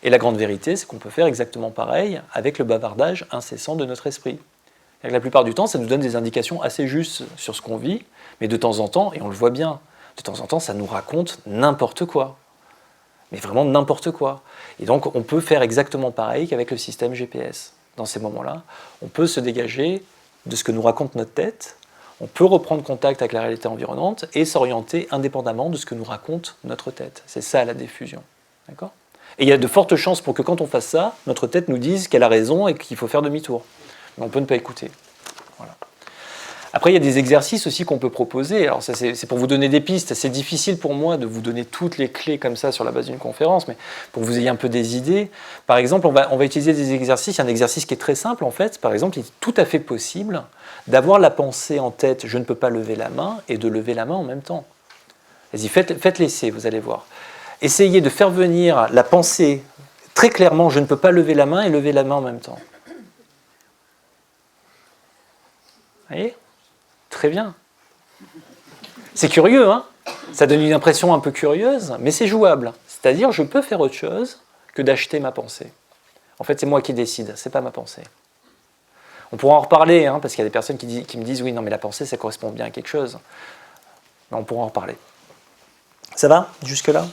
Et la grande vérité, c'est qu'on peut faire exactement pareil avec le bavardage incessant de notre esprit. Et la plupart du temps, ça nous donne des indications assez justes sur ce qu'on vit, mais de temps en temps, et on le voit bien, de temps en temps, ça nous raconte n'importe quoi. Mais vraiment n'importe quoi. Et donc, on peut faire exactement pareil qu'avec le système GPS. Dans ces moments-là, on peut se dégager de ce que nous raconte notre tête, on peut reprendre contact avec la réalité environnante et s'orienter indépendamment de ce que nous raconte notre tête. C'est ça la diffusion. D'accord ? Et il y a de fortes chances pour que quand on fasse ça, notre tête nous dise qu'elle a raison et qu'il faut faire demi-tour. Mais on peut ne pas écouter. Voilà. Après, il y a des exercices aussi qu'on peut proposer. Alors, ça, c'est pour vous donner des pistes. C'est difficile pour moi de vous donner toutes les clés comme ça sur la base d'une conférence, mais pour que vous ayez un peu des idées. Par exemple, on va utiliser des exercices. Il y a un exercice qui est très simple, en fait. Par exemple, il est tout à fait possible d'avoir la pensée en tête « je ne peux pas lever la main » et de lever la main en même temps. Vas-y, faites l'essai, vous allez voir. Essayez de faire venir la pensée très clairement « je ne peux pas lever la main » et lever la main en même temps. Vous voyez ? Très bien. C'est curieux, hein ? Ça donne une impression un peu curieuse, mais c'est jouable. C'est-à-dire, je peux faire autre chose que d'acheter ma pensée. En fait, c'est moi qui décide, c'est pas ma pensée. On pourra en reparler, hein, parce qu'il y a des personnes qui me disent « oui, non, mais la pensée, ça correspond bien à quelque chose ». Mais on pourra en reparler. Ça va, jusque-là ?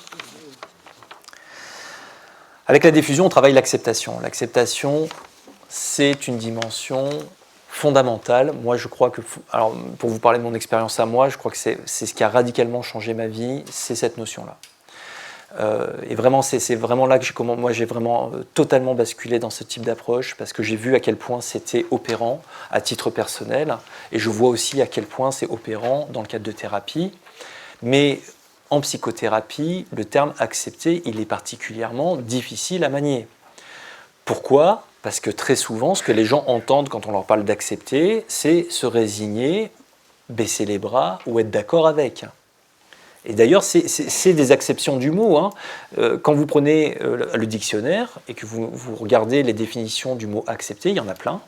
Avec la diffusion, on travaille l'acceptation. L'acceptation, c'est une dimension fondamentale. Moi, je crois que, alors pour vous parler de mon expérience à moi, je crois que c'est ce qui a radicalement changé ma vie, c'est cette notion-là. Et vraiment, c'est vraiment là que moi j'ai vraiment totalement basculé dans ce type d'approche, parce que j'ai vu à quel point c'était opérant à titre personnel, et je vois aussi à quel point c'est opérant dans le cadre de thérapie. Mais en psychothérapie, le terme accepter, il est particulièrement difficile à manier. Pourquoi ? Parce que très souvent, ce que les gens entendent quand on leur parle d'accepter, c'est se résigner, baisser les bras ou être d'accord avec. Et d'ailleurs, c'est des acceptions du mot. Hein. Quand vous prenez le dictionnaire et que vous regardez les définitions du mot accepter, il y en a plein.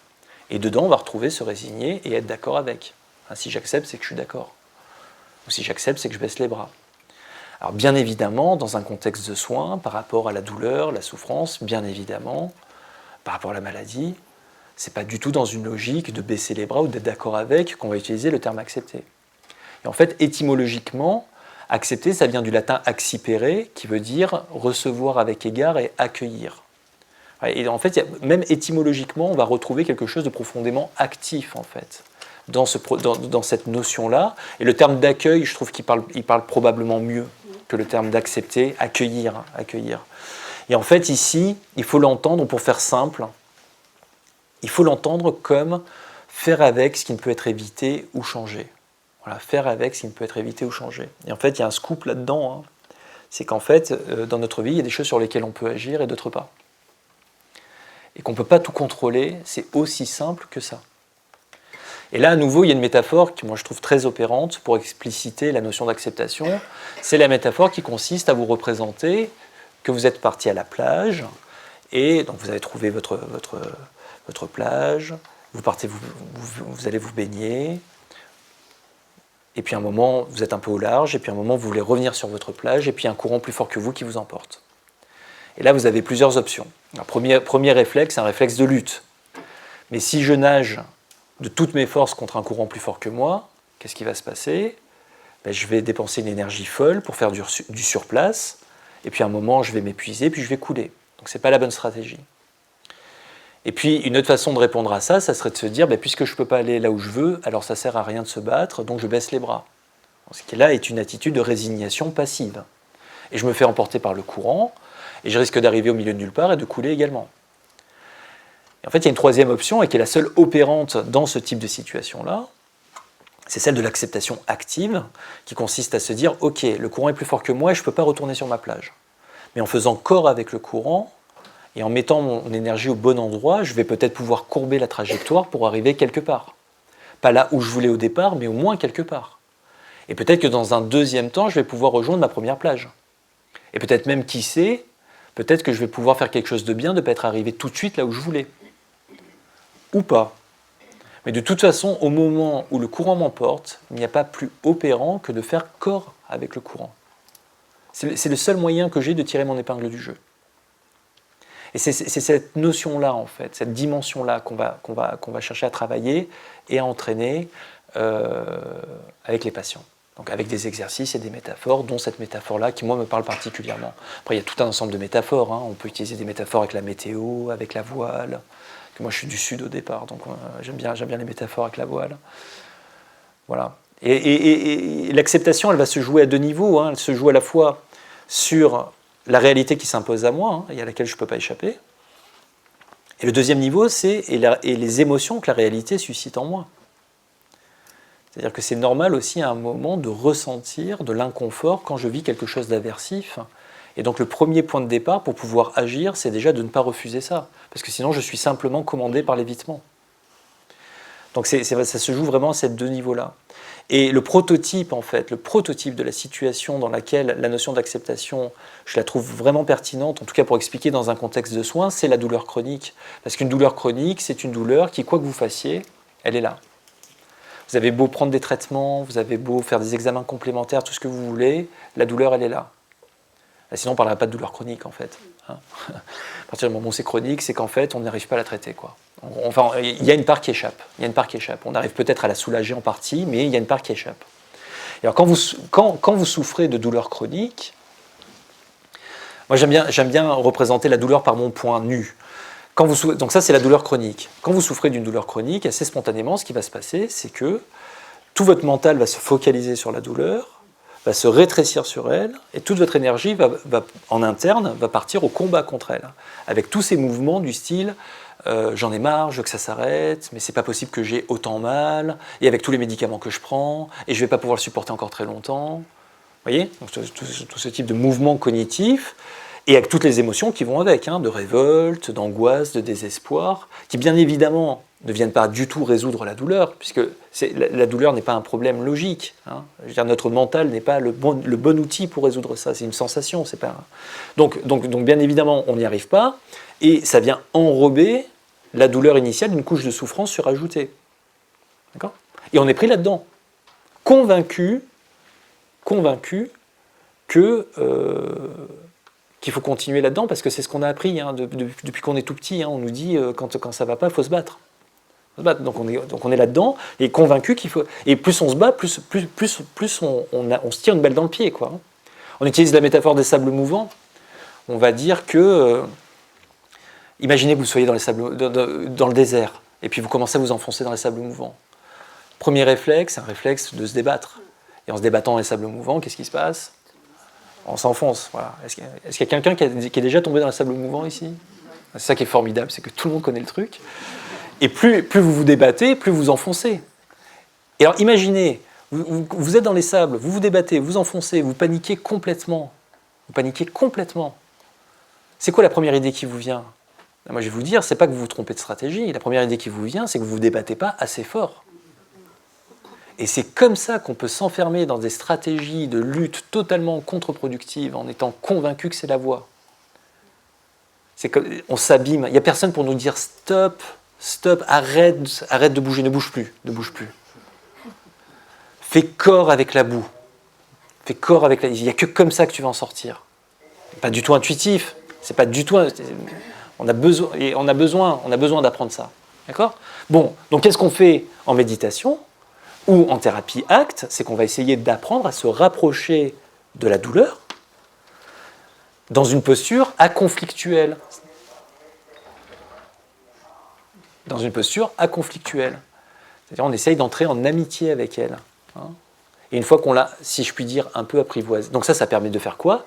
Et dedans, on va retrouver se résigner et être d'accord avec. Hein, si j'accepte, c'est que je suis d'accord. Ou si j'accepte, c'est que je baisse les bras. Alors bien évidemment, dans un contexte de soins, par rapport à la douleur, la souffrance, bien évidemment, par rapport à la maladie, c'est pas du tout dans une logique de baisser les bras ou d'être d'accord avec qu'on va utiliser le terme accepter. Et en fait, étymologiquement, accepter, ça vient du latin accipere, qui veut dire recevoir avec égard et accueillir. Et en fait, même étymologiquement, on va retrouver quelque chose de profondément actif, en fait, dans cette notion-là. Et le terme d'accueil, je trouve qu'il parle probablement mieux que le terme d'accepter, accueillir. Et en fait, ici, il faut l'entendre, pour faire simple, il faut l'entendre comme faire avec ce qui ne peut être évité ou changé. Voilà, faire avec ce qui ne peut être évité ou changé. Et en fait, il y a un scoop là-dedans, hein. C'est qu'en fait, dans notre vie, il y a des choses sur lesquelles on peut agir et d'autres pas. Et qu'on ne peut pas tout contrôler, c'est aussi simple que ça. Et là, à nouveau, il y a une métaphore qui, moi, je trouve très opérante pour expliciter la notion d'acceptation. C'est la métaphore qui consiste à vous représenter que vous êtes parti à la plage, et donc vous avez trouvé votre plage, vous allez vous baigner, et puis à un moment, vous êtes un peu au large, et puis à un moment, vous voulez revenir sur votre plage, et puis un courant plus fort que vous qui vous emporte. Et là, vous avez plusieurs options. Alors, premier réflexe, c'est un réflexe de lutte. Mais si je nage de toutes mes forces contre un courant plus fort que moi, qu'est-ce qui va se passer ? Je vais dépenser une énergie folle pour faire du surplace, et puis à un moment, je vais m'épuiser, puis je vais couler. Donc ce n'est pas la bonne stratégie. Et puis, une autre façon de répondre à ça, ça serait de se dire, puisque je ne peux pas aller là où je veux, alors ça ne sert à rien de se battre, donc je baisse les bras. Ce qui là est une attitude de résignation passive. Et je me fais emporter par le courant, et je risque d'arriver au milieu de nulle part et de couler également. Et en fait, il y a une troisième option, et qui est la seule opérante dans ce type de situation-là, c'est celle de l'acceptation active, qui consiste à se dire « Ok, le courant est plus fort que moi et je ne peux pas retourner sur ma plage. Mais en faisant corps avec le courant, et en mettant mon énergie au bon endroit, je vais peut-être pouvoir courber la trajectoire pour arriver quelque part. Pas là où je voulais au départ, mais au moins quelque part. Et peut-être que dans un deuxième temps, je vais pouvoir rejoindre ma première plage. Et peut-être même, qui sait, peut-être que je vais pouvoir faire quelque chose de bien, de ne pas être arrivé tout de suite là où je voulais. Ou pas. Mais de toute façon, au moment où le courant m'emporte, il n'y a pas plus opérant que de faire corps avec le courant. C'est le seul moyen que j'ai de tirer mon épingle du jeu. Et c'est cette notion-là, en fait, cette dimension-là qu'on va chercher à travailler et à entraîner avec les patients. Donc avec des exercices et des métaphores, dont cette métaphore-là qui, moi, me parle particulièrement. Après, il y a tout un ensemble de métaphores. Hein. On peut utiliser des métaphores avec la météo, avec la voile. Moi, je suis du Sud au départ, donc j'aime bien les métaphores avec la voile. Voilà. Et l'acceptation, elle va se jouer à deux niveaux. Hein. Elle se joue à la fois sur la réalité qui s'impose à moi, hein, et à laquelle je ne peux pas échapper. Et le deuxième niveau, c'est les émotions que la réalité suscite en moi. C'est-à-dire que c'est normal aussi à un moment de ressentir de l'inconfort quand je vis quelque chose d'aversif. Et donc le premier point de départ pour pouvoir agir, c'est déjà de ne pas refuser ça. Parce que sinon, je suis simplement commandé par l'évitement. Donc ça se joue vraiment à ces deux niveaux-là. Et le prototype, en fait, le prototype de la situation dans laquelle la notion d'acceptation, je la trouve vraiment pertinente, en tout cas pour expliquer dans un contexte de soins, c'est la douleur chronique. Parce qu'une douleur chronique, c'est une douleur qui, quoi que vous fassiez, elle est là. Vous avez beau prendre des traitements, vous avez beau faire des examens complémentaires, tout ce que vous voulez, la douleur, elle est là. Et sinon, on ne parlera pas de douleur chronique, en fait. Hein. À partir du moment où c'est chronique, c'est qu'en fait, on n'arrive pas à la traiter, quoi. Enfin, il y a une part qui échappe. Il y a une part qui échappe. On arrive peut-être à la soulager en partie, mais il y a une part qui échappe. Et alors, quand vous souffrez de douleur chronique, moi j'aime bien représenter la douleur par mon point nu. Donc ça, c'est la douleur chronique. Quand vous souffrez d'une douleur chronique, assez spontanément, ce qui va se passer, c'est que tout votre mental va se focaliser sur la douleur, va se rétrécir sur elle, et toute votre énergie en interne va partir au combat contre elle, avec tous ces mouvements du style j'en ai marre, je veux que ça s'arrête, mais c'est pas possible que j'ai autant mal, et avec tous les médicaments que je prends, et je vais pas pouvoir le supporter encore très longtemps. Vous voyez, donc, tout ce type de mouvement cognitif, et avec toutes les émotions qui vont avec, de révolte, d'angoisse, de désespoir, qui bien évidemment ne viennent pas du tout résoudre la douleur, puisque la douleur n'est pas un problème logique. Je veux dire, notre mental n'est pas le bon outil pour résoudre ça, c'est une sensation. C'est pas... donc bien évidemment, on n'y arrive pas, et ça vient enrober la douleur initiale d'une couche de souffrance surajoutée. D'accord ? Et on est pris là-dedans, convaincu que... qu'il faut continuer là-dedans, parce que c'est ce qu'on a appris depuis qu'on est tout petit. On nous dit quand ça ne va pas, il faut se battre. Donc on est là-dedans, et convaincu qu'il faut... Et plus on se bat, plus on se tire une balle dans le pied, quoi. On utilise la métaphore des sables mouvants. On va dire que... imaginez que vous soyez dans le désert, et puis vous commencez à vous enfoncer dans les sables mouvants. Premier réflexe, c'est un réflexe de se débattre. Et en se débattant dans les sables mouvants, qu'est-ce qui se passe ? On s'enfonce. Voilà. Est-ce qu'il y a quelqu'un qui est déjà tombé dans le sable mouvant ici ? C'est ça qui est formidable, c'est que tout le monde connaît le truc. Et plus vous vous débattez, plus vous enfoncez. Et alors imaginez, vous êtes dans les sables, vous vous débattez, vous enfoncez, vous paniquez complètement. C'est quoi la première idée qui vous vient ? Moi je vais vous dire, c'est pas que vous vous trompez de stratégie. La première idée qui vous vient, c'est que vous ne vous débattez pas assez fort. Et c'est comme ça qu'on peut s'enfermer dans des stratégies de lutte totalement contre-productives en étant convaincu que c'est la voie. On s'abîme. Il n'y a personne pour nous dire stop, arrête de bouger, ne bouge plus. Fais corps avec la boue. Il n'y a que comme ça que tu vas en sortir. Pas du tout intuitif. C'est pas du tout. On a besoin d'apprendre ça. D'accord ? Bon, donc qu'est-ce qu'on fait en méditation ? Ou en thérapie ACT, c'est qu'on va essayer d'apprendre à se rapprocher de la douleur dans une posture aconflictuelle. C'est-à-dire on essaye d'entrer en amitié avec elle. Et une fois qu'on l'a, si je puis dire, un peu apprivoisée. Donc ça permet de faire quoi ?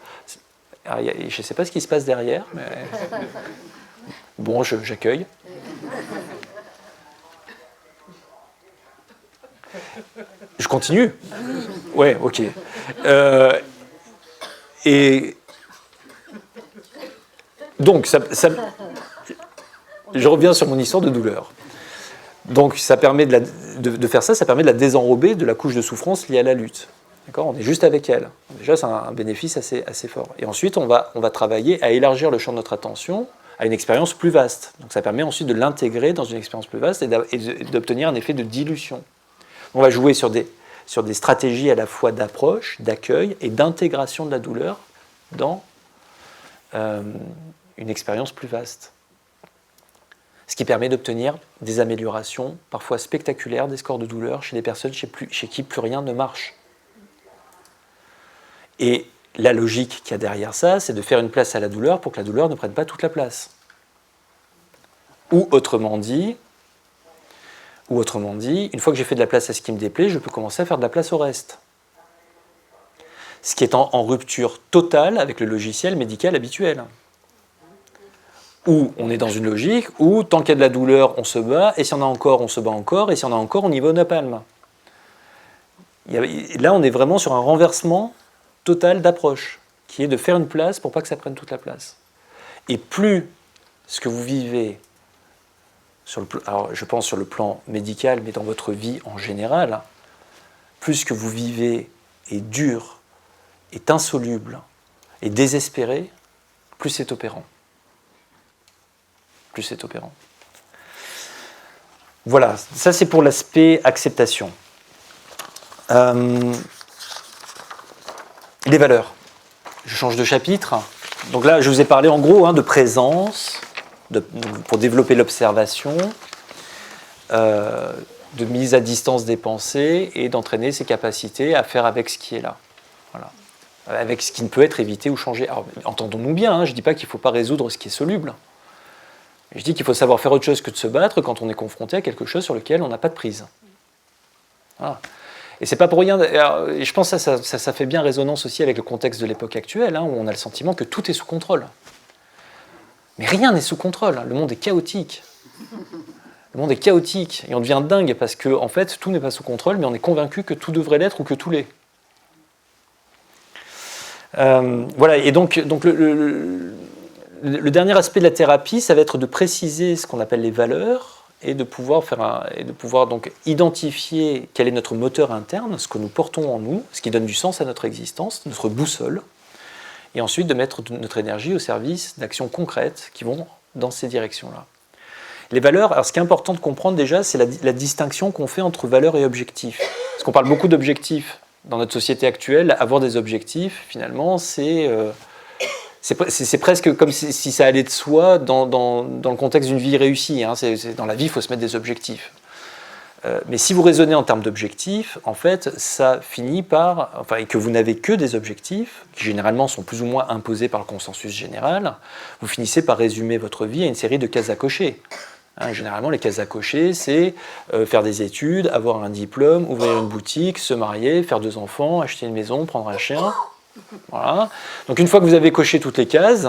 Alors, je ne sais pas ce qui se passe derrière, mais... Bon, j'accueille. Je continue ? Ouais, ok. Et donc, je reviens sur mon histoire de douleur. Donc, ça permet de faire ça, ça permet de la désenrober de la couche de souffrance liée à la lutte. D'accord ? On est juste avec elle. Déjà, c'est un bénéfice assez fort. Et ensuite, on va travailler à élargir le champ de notre attention à une expérience plus vaste. Donc, ça permet ensuite de l'intégrer dans une expérience plus vaste et d'obtenir un effet de dilution. On va jouer sur des stratégies à la fois d'approche, d'accueil et d'intégration de la douleur dans une expérience plus vaste. Ce qui permet d'obtenir des améliorations parfois spectaculaires des scores de douleur chez des personnes chez qui plus rien ne marche. Et la logique qu'il y a derrière ça, c'est de faire une place à la douleur pour que la douleur ne prenne pas toute la place. Ou autrement dit, une fois que j'ai fait de la place à ce qui me déplaît, je peux commencer à faire de la place au reste. Ce qui est en rupture totale avec le logiciel médical habituel. Où on est dans une logique où, tant qu'il y a de la douleur, on se bat, et s'il y en a encore, on se bat encore, et s'il y en a encore, on y va au napalm. Là, on est vraiment sur un renversement total d'approche, qui est de faire une place pour pas que ça prenne toute la place. Et plus ce que vous vivez, alors je pense sur le plan médical, mais dans votre vie en général, plus ce que vous vivez est dur, est insoluble, est désespéré, plus c'est opérant. Plus c'est opérant. Voilà, ça c'est pour l'aspect acceptation. Les valeurs. Je change de chapitre. Donc là, je vous ai parlé en gros de présence, pour développer l'observation, de mise à distance des pensées et d'entraîner ses capacités à faire avec ce qui est là. Voilà. Avec ce qui ne peut être évité ou changé. Alors, entendons-nous bien, je ne dis pas qu'il ne faut pas résoudre ce qui est soluble. Je dis qu'il faut savoir faire autre chose que de se battre quand on est confronté à quelque chose sur lequel on n'a pas de prise. Voilà. Et c'est pas pour rien. Et je pense que ça fait bien résonance aussi avec le contexte de l'époque actuelle, où on a le sentiment que tout est sous contrôle. Mais rien n'est sous contrôle. Le monde est chaotique. Le monde est chaotique. Et on devient dingue parce que, en fait, tout n'est pas sous contrôle, mais on est convaincu que tout devrait l'être ou que tout l'est. Voilà. Et donc le dernier aspect de la thérapie, ça va être de préciser ce qu'on appelle les valeurs et de pouvoir donc identifier quel est notre moteur interne, ce que nous portons en nous, ce qui donne du sens à notre existence, notre boussole, et ensuite de mettre notre énergie au service d'actions concrètes qui vont dans ces directions-là. Les valeurs, alors ce qui est important de comprendre déjà, c'est la distinction qu'on fait entre valeurs et objectifs. Parce qu'on parle beaucoup d'objectifs dans notre société actuelle. Avoir des objectifs, finalement, c'est presque comme si ça allait de soi dans le contexte d'une vie réussie. Dans la vie, il faut se mettre des objectifs. Mais si vous raisonnez en termes d'objectifs, en fait, ça finit par... et que vous n'avez que des objectifs, qui généralement sont plus ou moins imposés par le consensus général, vous finissez par résumer votre vie à une série de cases à cocher. Généralement, les cases à cocher, c'est faire des études, avoir un diplôme, ouvrir une boutique, se marier, faire 2 enfants, acheter une maison, prendre un chien... Voilà. Donc une fois que vous avez coché toutes les cases,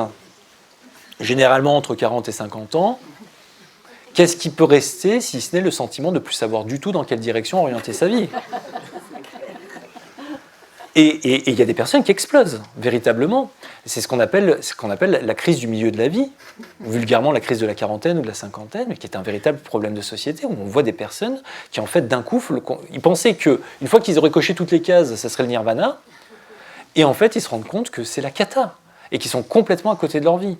généralement entre 40 et 50 ans, qu'est-ce qui peut rester si ce n'est le sentiment de ne plus savoir du tout dans quelle direction orienter sa vie ? Et il y a des personnes qui explosent, véritablement. C'est ce qu'on appelle la crise du milieu de la vie, vulgairement la crise de la quarantaine ou de la cinquantaine, mais qui est un véritable problème de société, où on voit des personnes qui, en fait, d'un coup, ils pensaient qu'une fois qu'ils auraient coché toutes les cases, ça serait le nirvana. Et en fait, ils se rendent compte que c'est la cata, et qu'ils sont complètement à côté de leur vie.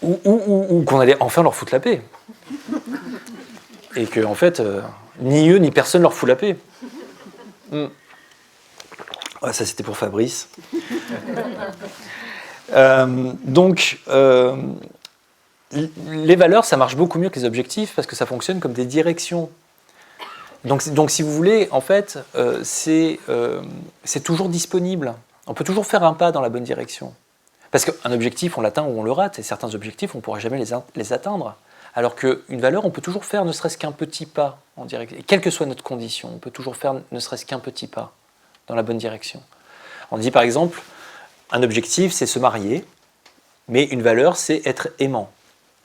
Ou qu'on allait enfin leur foutre la paix. Et que, en fait, ni eux, ni personne leur fout la paix. Ouais, ça, c'était pour Fabrice. Les valeurs, ça marche beaucoup mieux que les objectifs, parce que ça fonctionne comme des directions. Donc, si vous voulez, en fait, c'est toujours disponible. On peut toujours faire un pas dans la bonne direction. Parce qu'un objectif, on l'atteint ou on le rate, et certains objectifs, on ne pourra jamais les atteindre. Alors qu'une valeur, on peut toujours faire ne serait-ce qu'un petit pas en direction. Et quelle que soit notre condition, on peut toujours faire ne serait-ce qu'un petit pas dans la bonne direction. On dit par exemple, un objectif, c'est se marier, mais une valeur, c'est être aimant.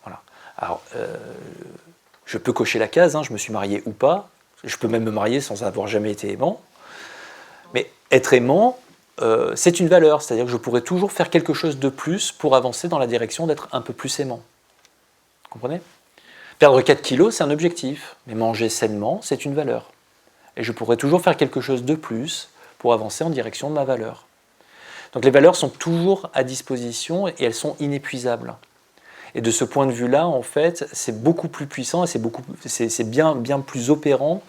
Voilà. Alors, je peux cocher la case, je me suis marié ou pas. Je peux même me marier sans avoir jamais été aimant. Mais être aimant, c'est une valeur. C'est-à-dire que je pourrais toujours faire quelque chose de plus pour avancer dans la direction d'être un peu plus aimant. Vous comprenez ? Perdre 4 kilos, c'est un objectif. Mais manger sainement, c'est une valeur. Et je pourrais toujours faire quelque chose de plus pour avancer en direction de ma valeur. Donc les valeurs sont toujours à disposition et elles sont inépuisables. Et de ce point de vue-là, en fait, c'est beaucoup plus puissant et c'est bien plus opérant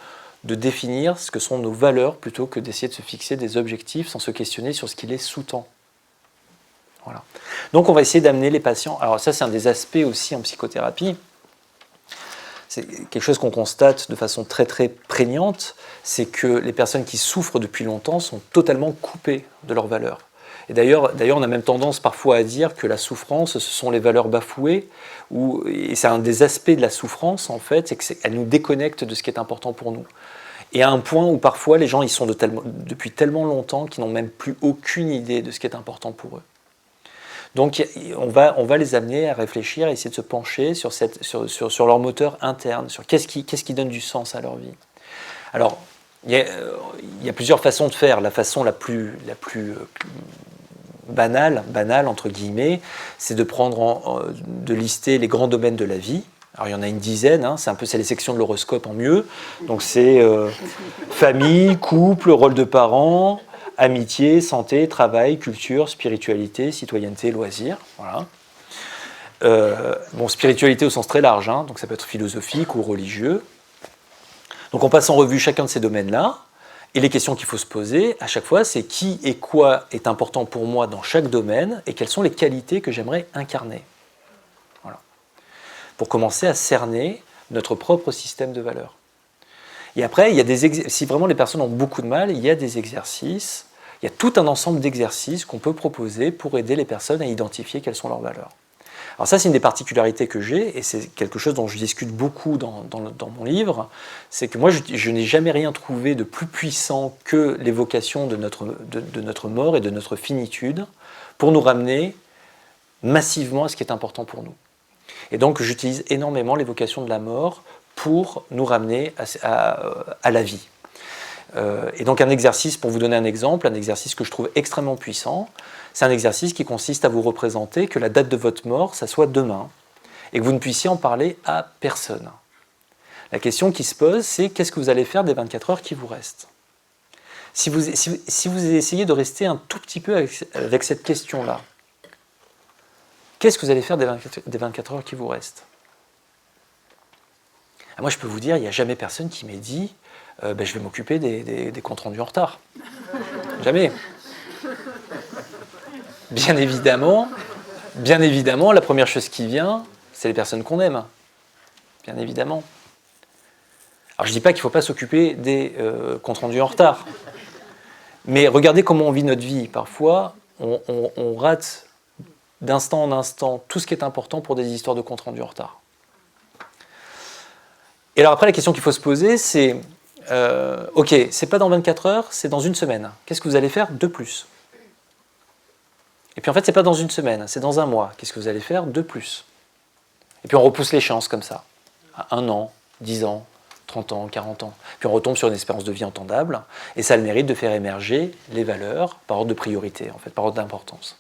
de définir ce que sont nos valeurs plutôt que d'essayer de se fixer des objectifs sans se questionner sur ce qui les sous-tend. Voilà. Donc on va essayer d'amener les patients... Alors ça, c'est un des aspects aussi en psychothérapie. C'est quelque chose qu'on constate de façon très très prégnante, c'est que les personnes qui souffrent depuis longtemps sont totalement coupées de leurs valeurs. Et d'ailleurs, on a même tendance parfois à dire que la souffrance, ce sont les valeurs bafouées, et c'est un des aspects de la souffrance, en fait, c'est qu'elle nous déconnecte de ce qui est important pour nous. Et à un point où parfois les gens y sont depuis tellement longtemps qu'ils n'ont même plus aucune idée de ce qui est important pour eux. Donc on va les amener à réfléchir, à essayer de se pencher sur leur moteur interne, sur qu'est-ce qui donne du sens à leur vie. Alors, il y a plusieurs façons de faire. La façon la plus banale entre guillemets, c'est de lister les grands domaines de la vie. Alors il y en a une dizaine, hein, c'est les sections de l'horoscope en mieux. Donc c'est famille, couple, rôle de parent, amitié, santé, travail, culture, spiritualité, citoyenneté, loisirs. Voilà. Spiritualité au sens très large, hein, donc ça peut être philosophique ou religieux. Donc on passe en revue chacun de ces domaines-là, et les questions qu'il faut se poser à chaque fois, c'est qui et quoi est important pour moi dans chaque domaine, et quelles sont les qualités que j'aimerais incarner. Voilà. Pour commencer à cerner notre propre système de valeurs. Et après, si vraiment les personnes ont beaucoup de mal, il y a des exercices, il y a tout un ensemble d'exercices qu'on peut proposer pour aider les personnes à identifier quelles sont leurs valeurs. Alors ça, c'est une des particularités que j'ai, et c'est quelque chose dont je discute beaucoup dans mon livre, c'est que moi, je n'ai jamais rien trouvé de plus puissant que l'évocation de notre mort et de notre finitude pour nous ramener massivement à ce qui est important pour nous. Et donc, j'utilise énormément l'évocation de la mort pour nous ramener à la vie. Et donc, un exercice, pour vous donner un exemple, un exercice que je trouve extrêmement puissant, c'est un exercice qui consiste à vous représenter que la date de votre mort, ça soit demain, et que vous ne puissiez en parler à personne. La question qui se pose, c'est qu'est-ce que vous allez faire des 24 heures qui vous restent ? Si vous essayez de rester un tout petit peu avec cette question-là, qu'est-ce que vous allez faire des 24 heures qui vous restent ? Moi, je peux vous dire, il n'y a jamais personne qui m'ait dit je vais m'occuper des comptes rendus en retard. Jamais. Bien évidemment, la première chose qui vient, c'est les personnes qu'on aime. Bien évidemment. Alors, je ne dis pas qu'il ne faut pas s'occuper des comptes rendus en retard. Mais regardez comment on vit notre vie. Parfois, on rate d'instant en instant tout ce qui est important pour des histoires de comptes rendus en retard. Et alors après, la question qu'il faut se poser, c'est ok, c'est pas dans 24 heures, c'est dans une semaine. Qu'est-ce que vous allez faire de plus ? Et puis en fait, c'est pas dans une semaine, c'est dans un mois. Qu'est-ce que vous allez faire de plus ? Et puis on repousse l'échéance comme ça. À 1 an, 10 ans, 30 ans, 40 ans. Puis on retombe sur une espérance de vie entendable, et ça a le mérite de faire émerger les valeurs par ordre de priorité, en fait, par ordre d'importance.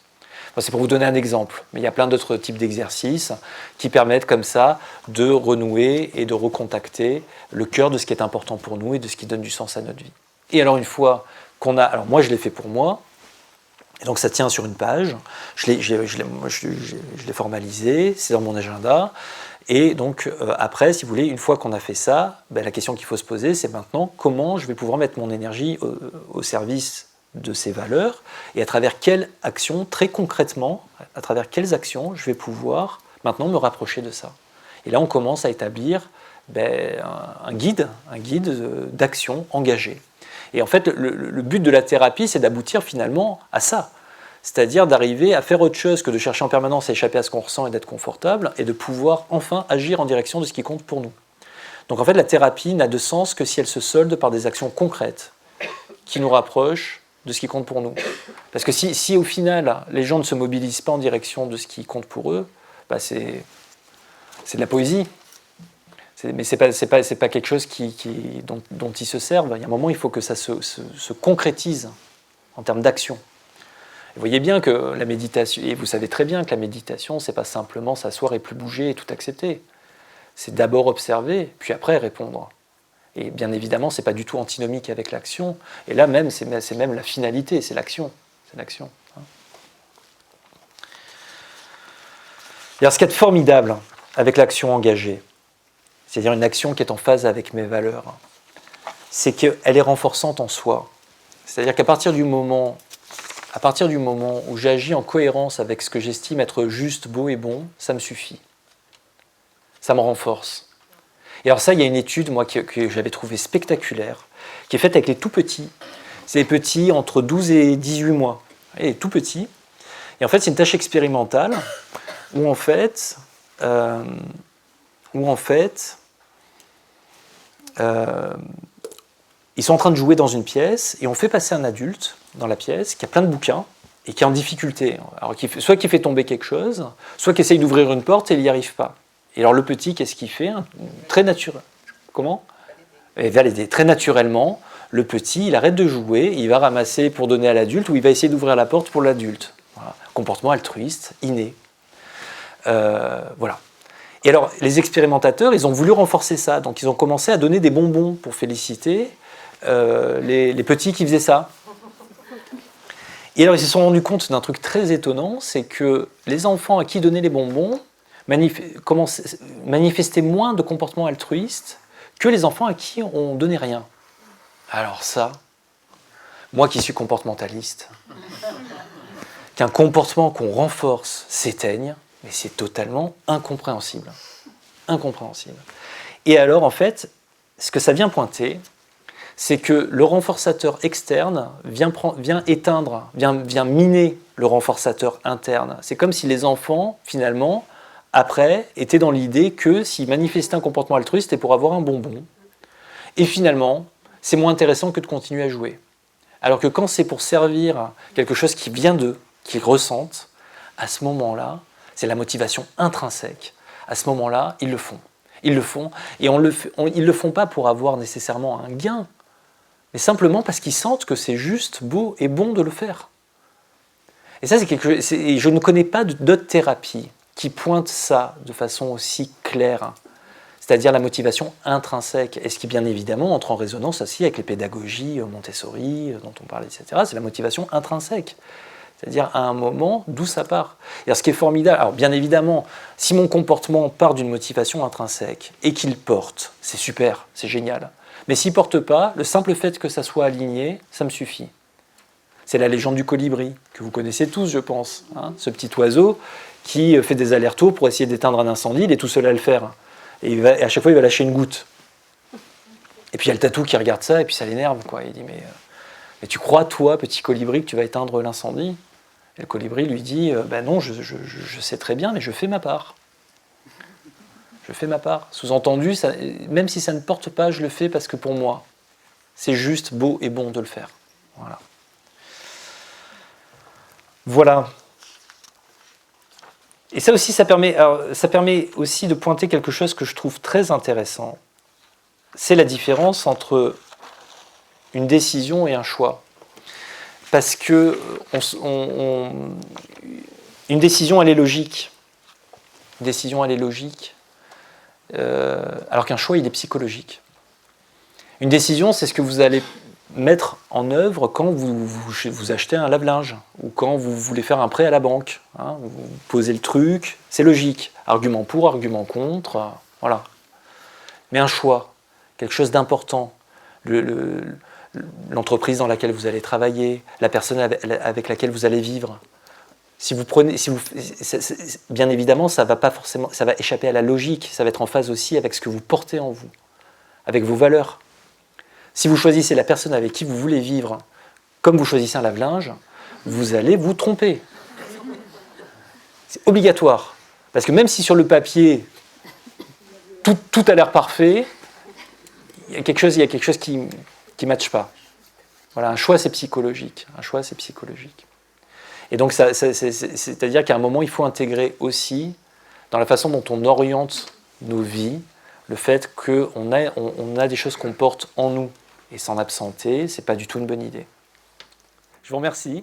C'est pour vous donner un exemple, mais il y a plein d'autres types d'exercices qui permettent comme ça de renouer et de recontacter le cœur de ce qui est important pour nous et de ce qui donne du sens à notre vie. Et alors une fois qu'on a... Alors moi je l'ai fait pour moi, et donc ça tient sur une page, je l'ai formalisé, c'est dans mon agenda, et donc après, si vous voulez, une fois qu'on a fait ça, la question qu'il faut se poser, c'est maintenant comment je vais pouvoir mettre mon énergie au service de ces valeurs, et à travers quelles actions, très concrètement, à travers quelles actions je vais pouvoir maintenant me rapprocher de ça. Et là, on commence à établir un guide d'action engagée. Et en fait, le but de la thérapie, c'est d'aboutir finalement à ça. C'est-à-dire d'arriver à faire autre chose que de chercher en permanence à échapper à ce qu'on ressent et d'être confortable, et de pouvoir enfin agir en direction de ce qui compte pour nous. Donc en fait, la thérapie n'a de sens que si elle se solde par des actions concrètes qui nous rapprochent de ce qui compte pour nous. Parce que si au final, les gens ne se mobilisent pas en direction de ce qui compte pour eux, c'est de la poésie. Mais c'est pas quelque chose dont ils se servent. Il y a un moment, il faut que ça se concrétise en termes d'action. Vous voyez bien que la méditation, et vous savez très bien que la méditation, c'est pas simplement s'asseoir et plus bouger et tout accepter. C'est d'abord observer, puis après répondre. Et bien évidemment, ce n'est pas du tout antinomique avec l'action. Et là même, c'est même la finalité, c'est l'action. C'est l'action. Alors, ce qui est formidable avec l'action engagée, c'est-à-dire une action qui est en phase avec mes valeurs, c'est qu'elle est renforçante en soi. C'est-à-dire qu'à partir du moment où j'agis en cohérence avec ce que j'estime être juste, beau et bon, ça me suffit. Ça me renforce. Et alors ça, il y a une étude, moi, que j'avais trouvée spectaculaire, qui est faite avec les tout petits. C'est les petits entre 12 et 18 mois. Les tout petits. Et en fait, c'est une tâche expérimentale où en fait ils sont en train de jouer dans une pièce et on fait passer un adulte dans la pièce qui a plein de bouquins et qui est en difficulté. Alors, soit qui fait tomber quelque chose, soit qui essaye d'ouvrir une porte et il n'y arrive pas. Et alors le petit, qu'est-ce qu'il fait ? Très naturel. Comment ? Il va l'aider très naturellement. le petit, il arrête de jouer, il va ramasser pour donner à l'adulte ou il va essayer d'ouvrir la porte pour l'adulte. Voilà. Comportement altruiste, inné. Voilà. Et alors, les expérimentateurs, ils ont voulu renforcer ça. Donc, ils ont commencé à donner des bonbons pour féliciter les petits qui faisaient ça. Et alors, ils se sont rendus compte d'un truc très étonnant, c'est que les enfants à qui donner les bonbons manifestaient moins de comportements altruistes que les enfants à qui on donnait rien. Alors ça, moi qui suis comportementaliste, qu'un comportement qu'on renforce s'éteigne, mais c'est totalement incompréhensible. Incompréhensible. Et alors, en fait, ce que ça vient pointer, c'est que le renforçateur externe vient éteindre, vient miner le renforçateur interne. C'est comme si les enfants, finalement, après, étaient dans l'idée que s'ils manifestaient un comportement altruiste, c'était pour avoir un bonbon. Et finalement, c'est moins intéressant que de continuer à jouer. Alors que quand c'est pour servir quelque chose qui vient d'eux, qu'ils ressentent, à ce moment-là, c'est la motivation intrinsèque. À ce moment-là, ils le font. Ils le font, et ils ne le font pas pour avoir nécessairement un gain, mais simplement parce qu'ils sentent que c'est juste beau et bon de le faire. Et ça, c'est quelque chose. Et je ne connais pas d'autres thérapies qui pointent ça de façon aussi claire, c'est-à-dire la motivation intrinsèque, et ce qui bien évidemment entre en résonance aussi avec les pédagogies Montessori dont on parle, etc. C'est la motivation intrinsèque. C'est-à-dire à un moment d'où ça part. Et alors, ce qui est formidable, alors bien évidemment, si mon comportement part d'une motivation intrinsèque et qu'il porte, c'est super, c'est génial. Mais s'il ne porte pas, le simple fait que ça soit aligné, ça me suffit. C'est la légende du colibri, que vous connaissez tous, je pense. Hein, ce petit oiseau qui fait des allers-retours pour essayer d'éteindre un incendie, il est tout seul à le faire. Et à chaque fois, il va lâcher une goutte. Et puis il y a le tatou qui regarde ça, et puis ça l'énerve, quoi. Il dit, mais tu crois, toi, petit colibri, que tu vas éteindre l'incendie ? Et le colibri lui dit, non, je sais très bien, mais je fais ma part. Je fais ma part. Sous-entendu, même si ça ne porte pas, je le fais parce que pour moi, c'est juste beau et bon de le faire. Voilà. Voilà. Et ça aussi, ça permet aussi de pointer quelque chose que je trouve très intéressant. C'est la différence entre une décision et un choix. Parce que une décision, elle est logique. Une décision, elle est logique. Alors qu'un choix, il est psychologique. Une décision, c'est ce que vous allez mettre en œuvre quand vous achetez un lave-linge ou quand vous voulez faire un prêt à la banque. Hein, vous posez le truc, c'est logique. Argument pour, argument contre, voilà. Mais un choix, quelque chose d'important, l'entreprise dans laquelle vous allez travailler, la personne avec laquelle vous allez vivre. Bien évidemment, ça va échapper à la logique, ça va être en phase aussi avec ce que vous portez en vous, avec vos valeurs. Si vous choisissez la personne avec qui vous voulez vivre, comme vous choisissez un lave-linge, vous allez vous tromper. C'est obligatoire. Parce que même si sur le papier, tout a l'air parfait, il y a quelque chose qui ne matche pas. Voilà, un choix, c'est psychologique. Un choix, c'est psychologique. Et donc, c'est-à-dire qu'à un moment, il faut intégrer aussi, dans la façon dont on oriente nos vies, le fait qu'on a des choses qu'on porte en nous. Et s'en absenter, ce n'est pas du tout une bonne idée. Je vous remercie.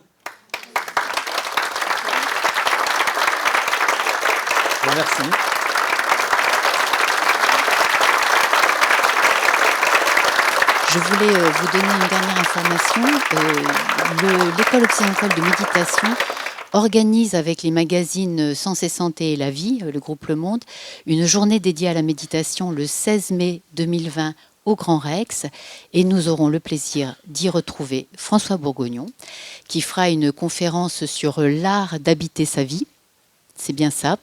Je vous remercie. Je voulais vous donner une dernière information. L'École occidentale de méditation organise avec les magazines Sens et Santé et La Vie, le groupe Le Monde, une journée dédiée à la méditation le 16 mai 2020 au Grand Rex. Et nous aurons le plaisir d'y retrouver François Bourgognon, qui fera une conférence sur l'art d'habiter sa vie. C'est bien ça.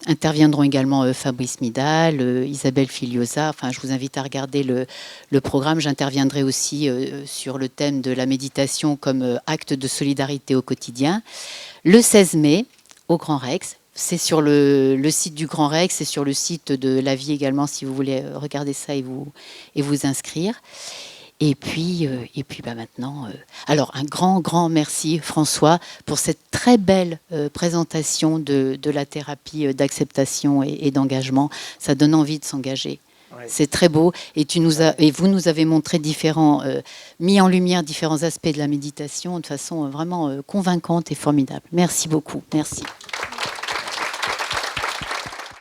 Interviendront également Fabrice Midal, Isabelle Filiosa. Enfin, je vous invite à regarder le programme. J'interviendrai aussi sur le thème de la méditation comme acte de solidarité au quotidien. Le 16 mai, au Grand Rex. C'est sur le site du Grand Rex, c'est sur le site de La Vie également, si vous voulez regarder ça et vous inscrire. Et puis maintenant, alors un grand merci François pour cette très belle présentation de la thérapie d'acceptation et d'engagement. Ça donne envie de s'engager. Ouais. C'est très beau. Et vous nous avez montré mis en lumière différents aspects de la méditation de façon vraiment convaincante et formidable. Merci beaucoup. Merci.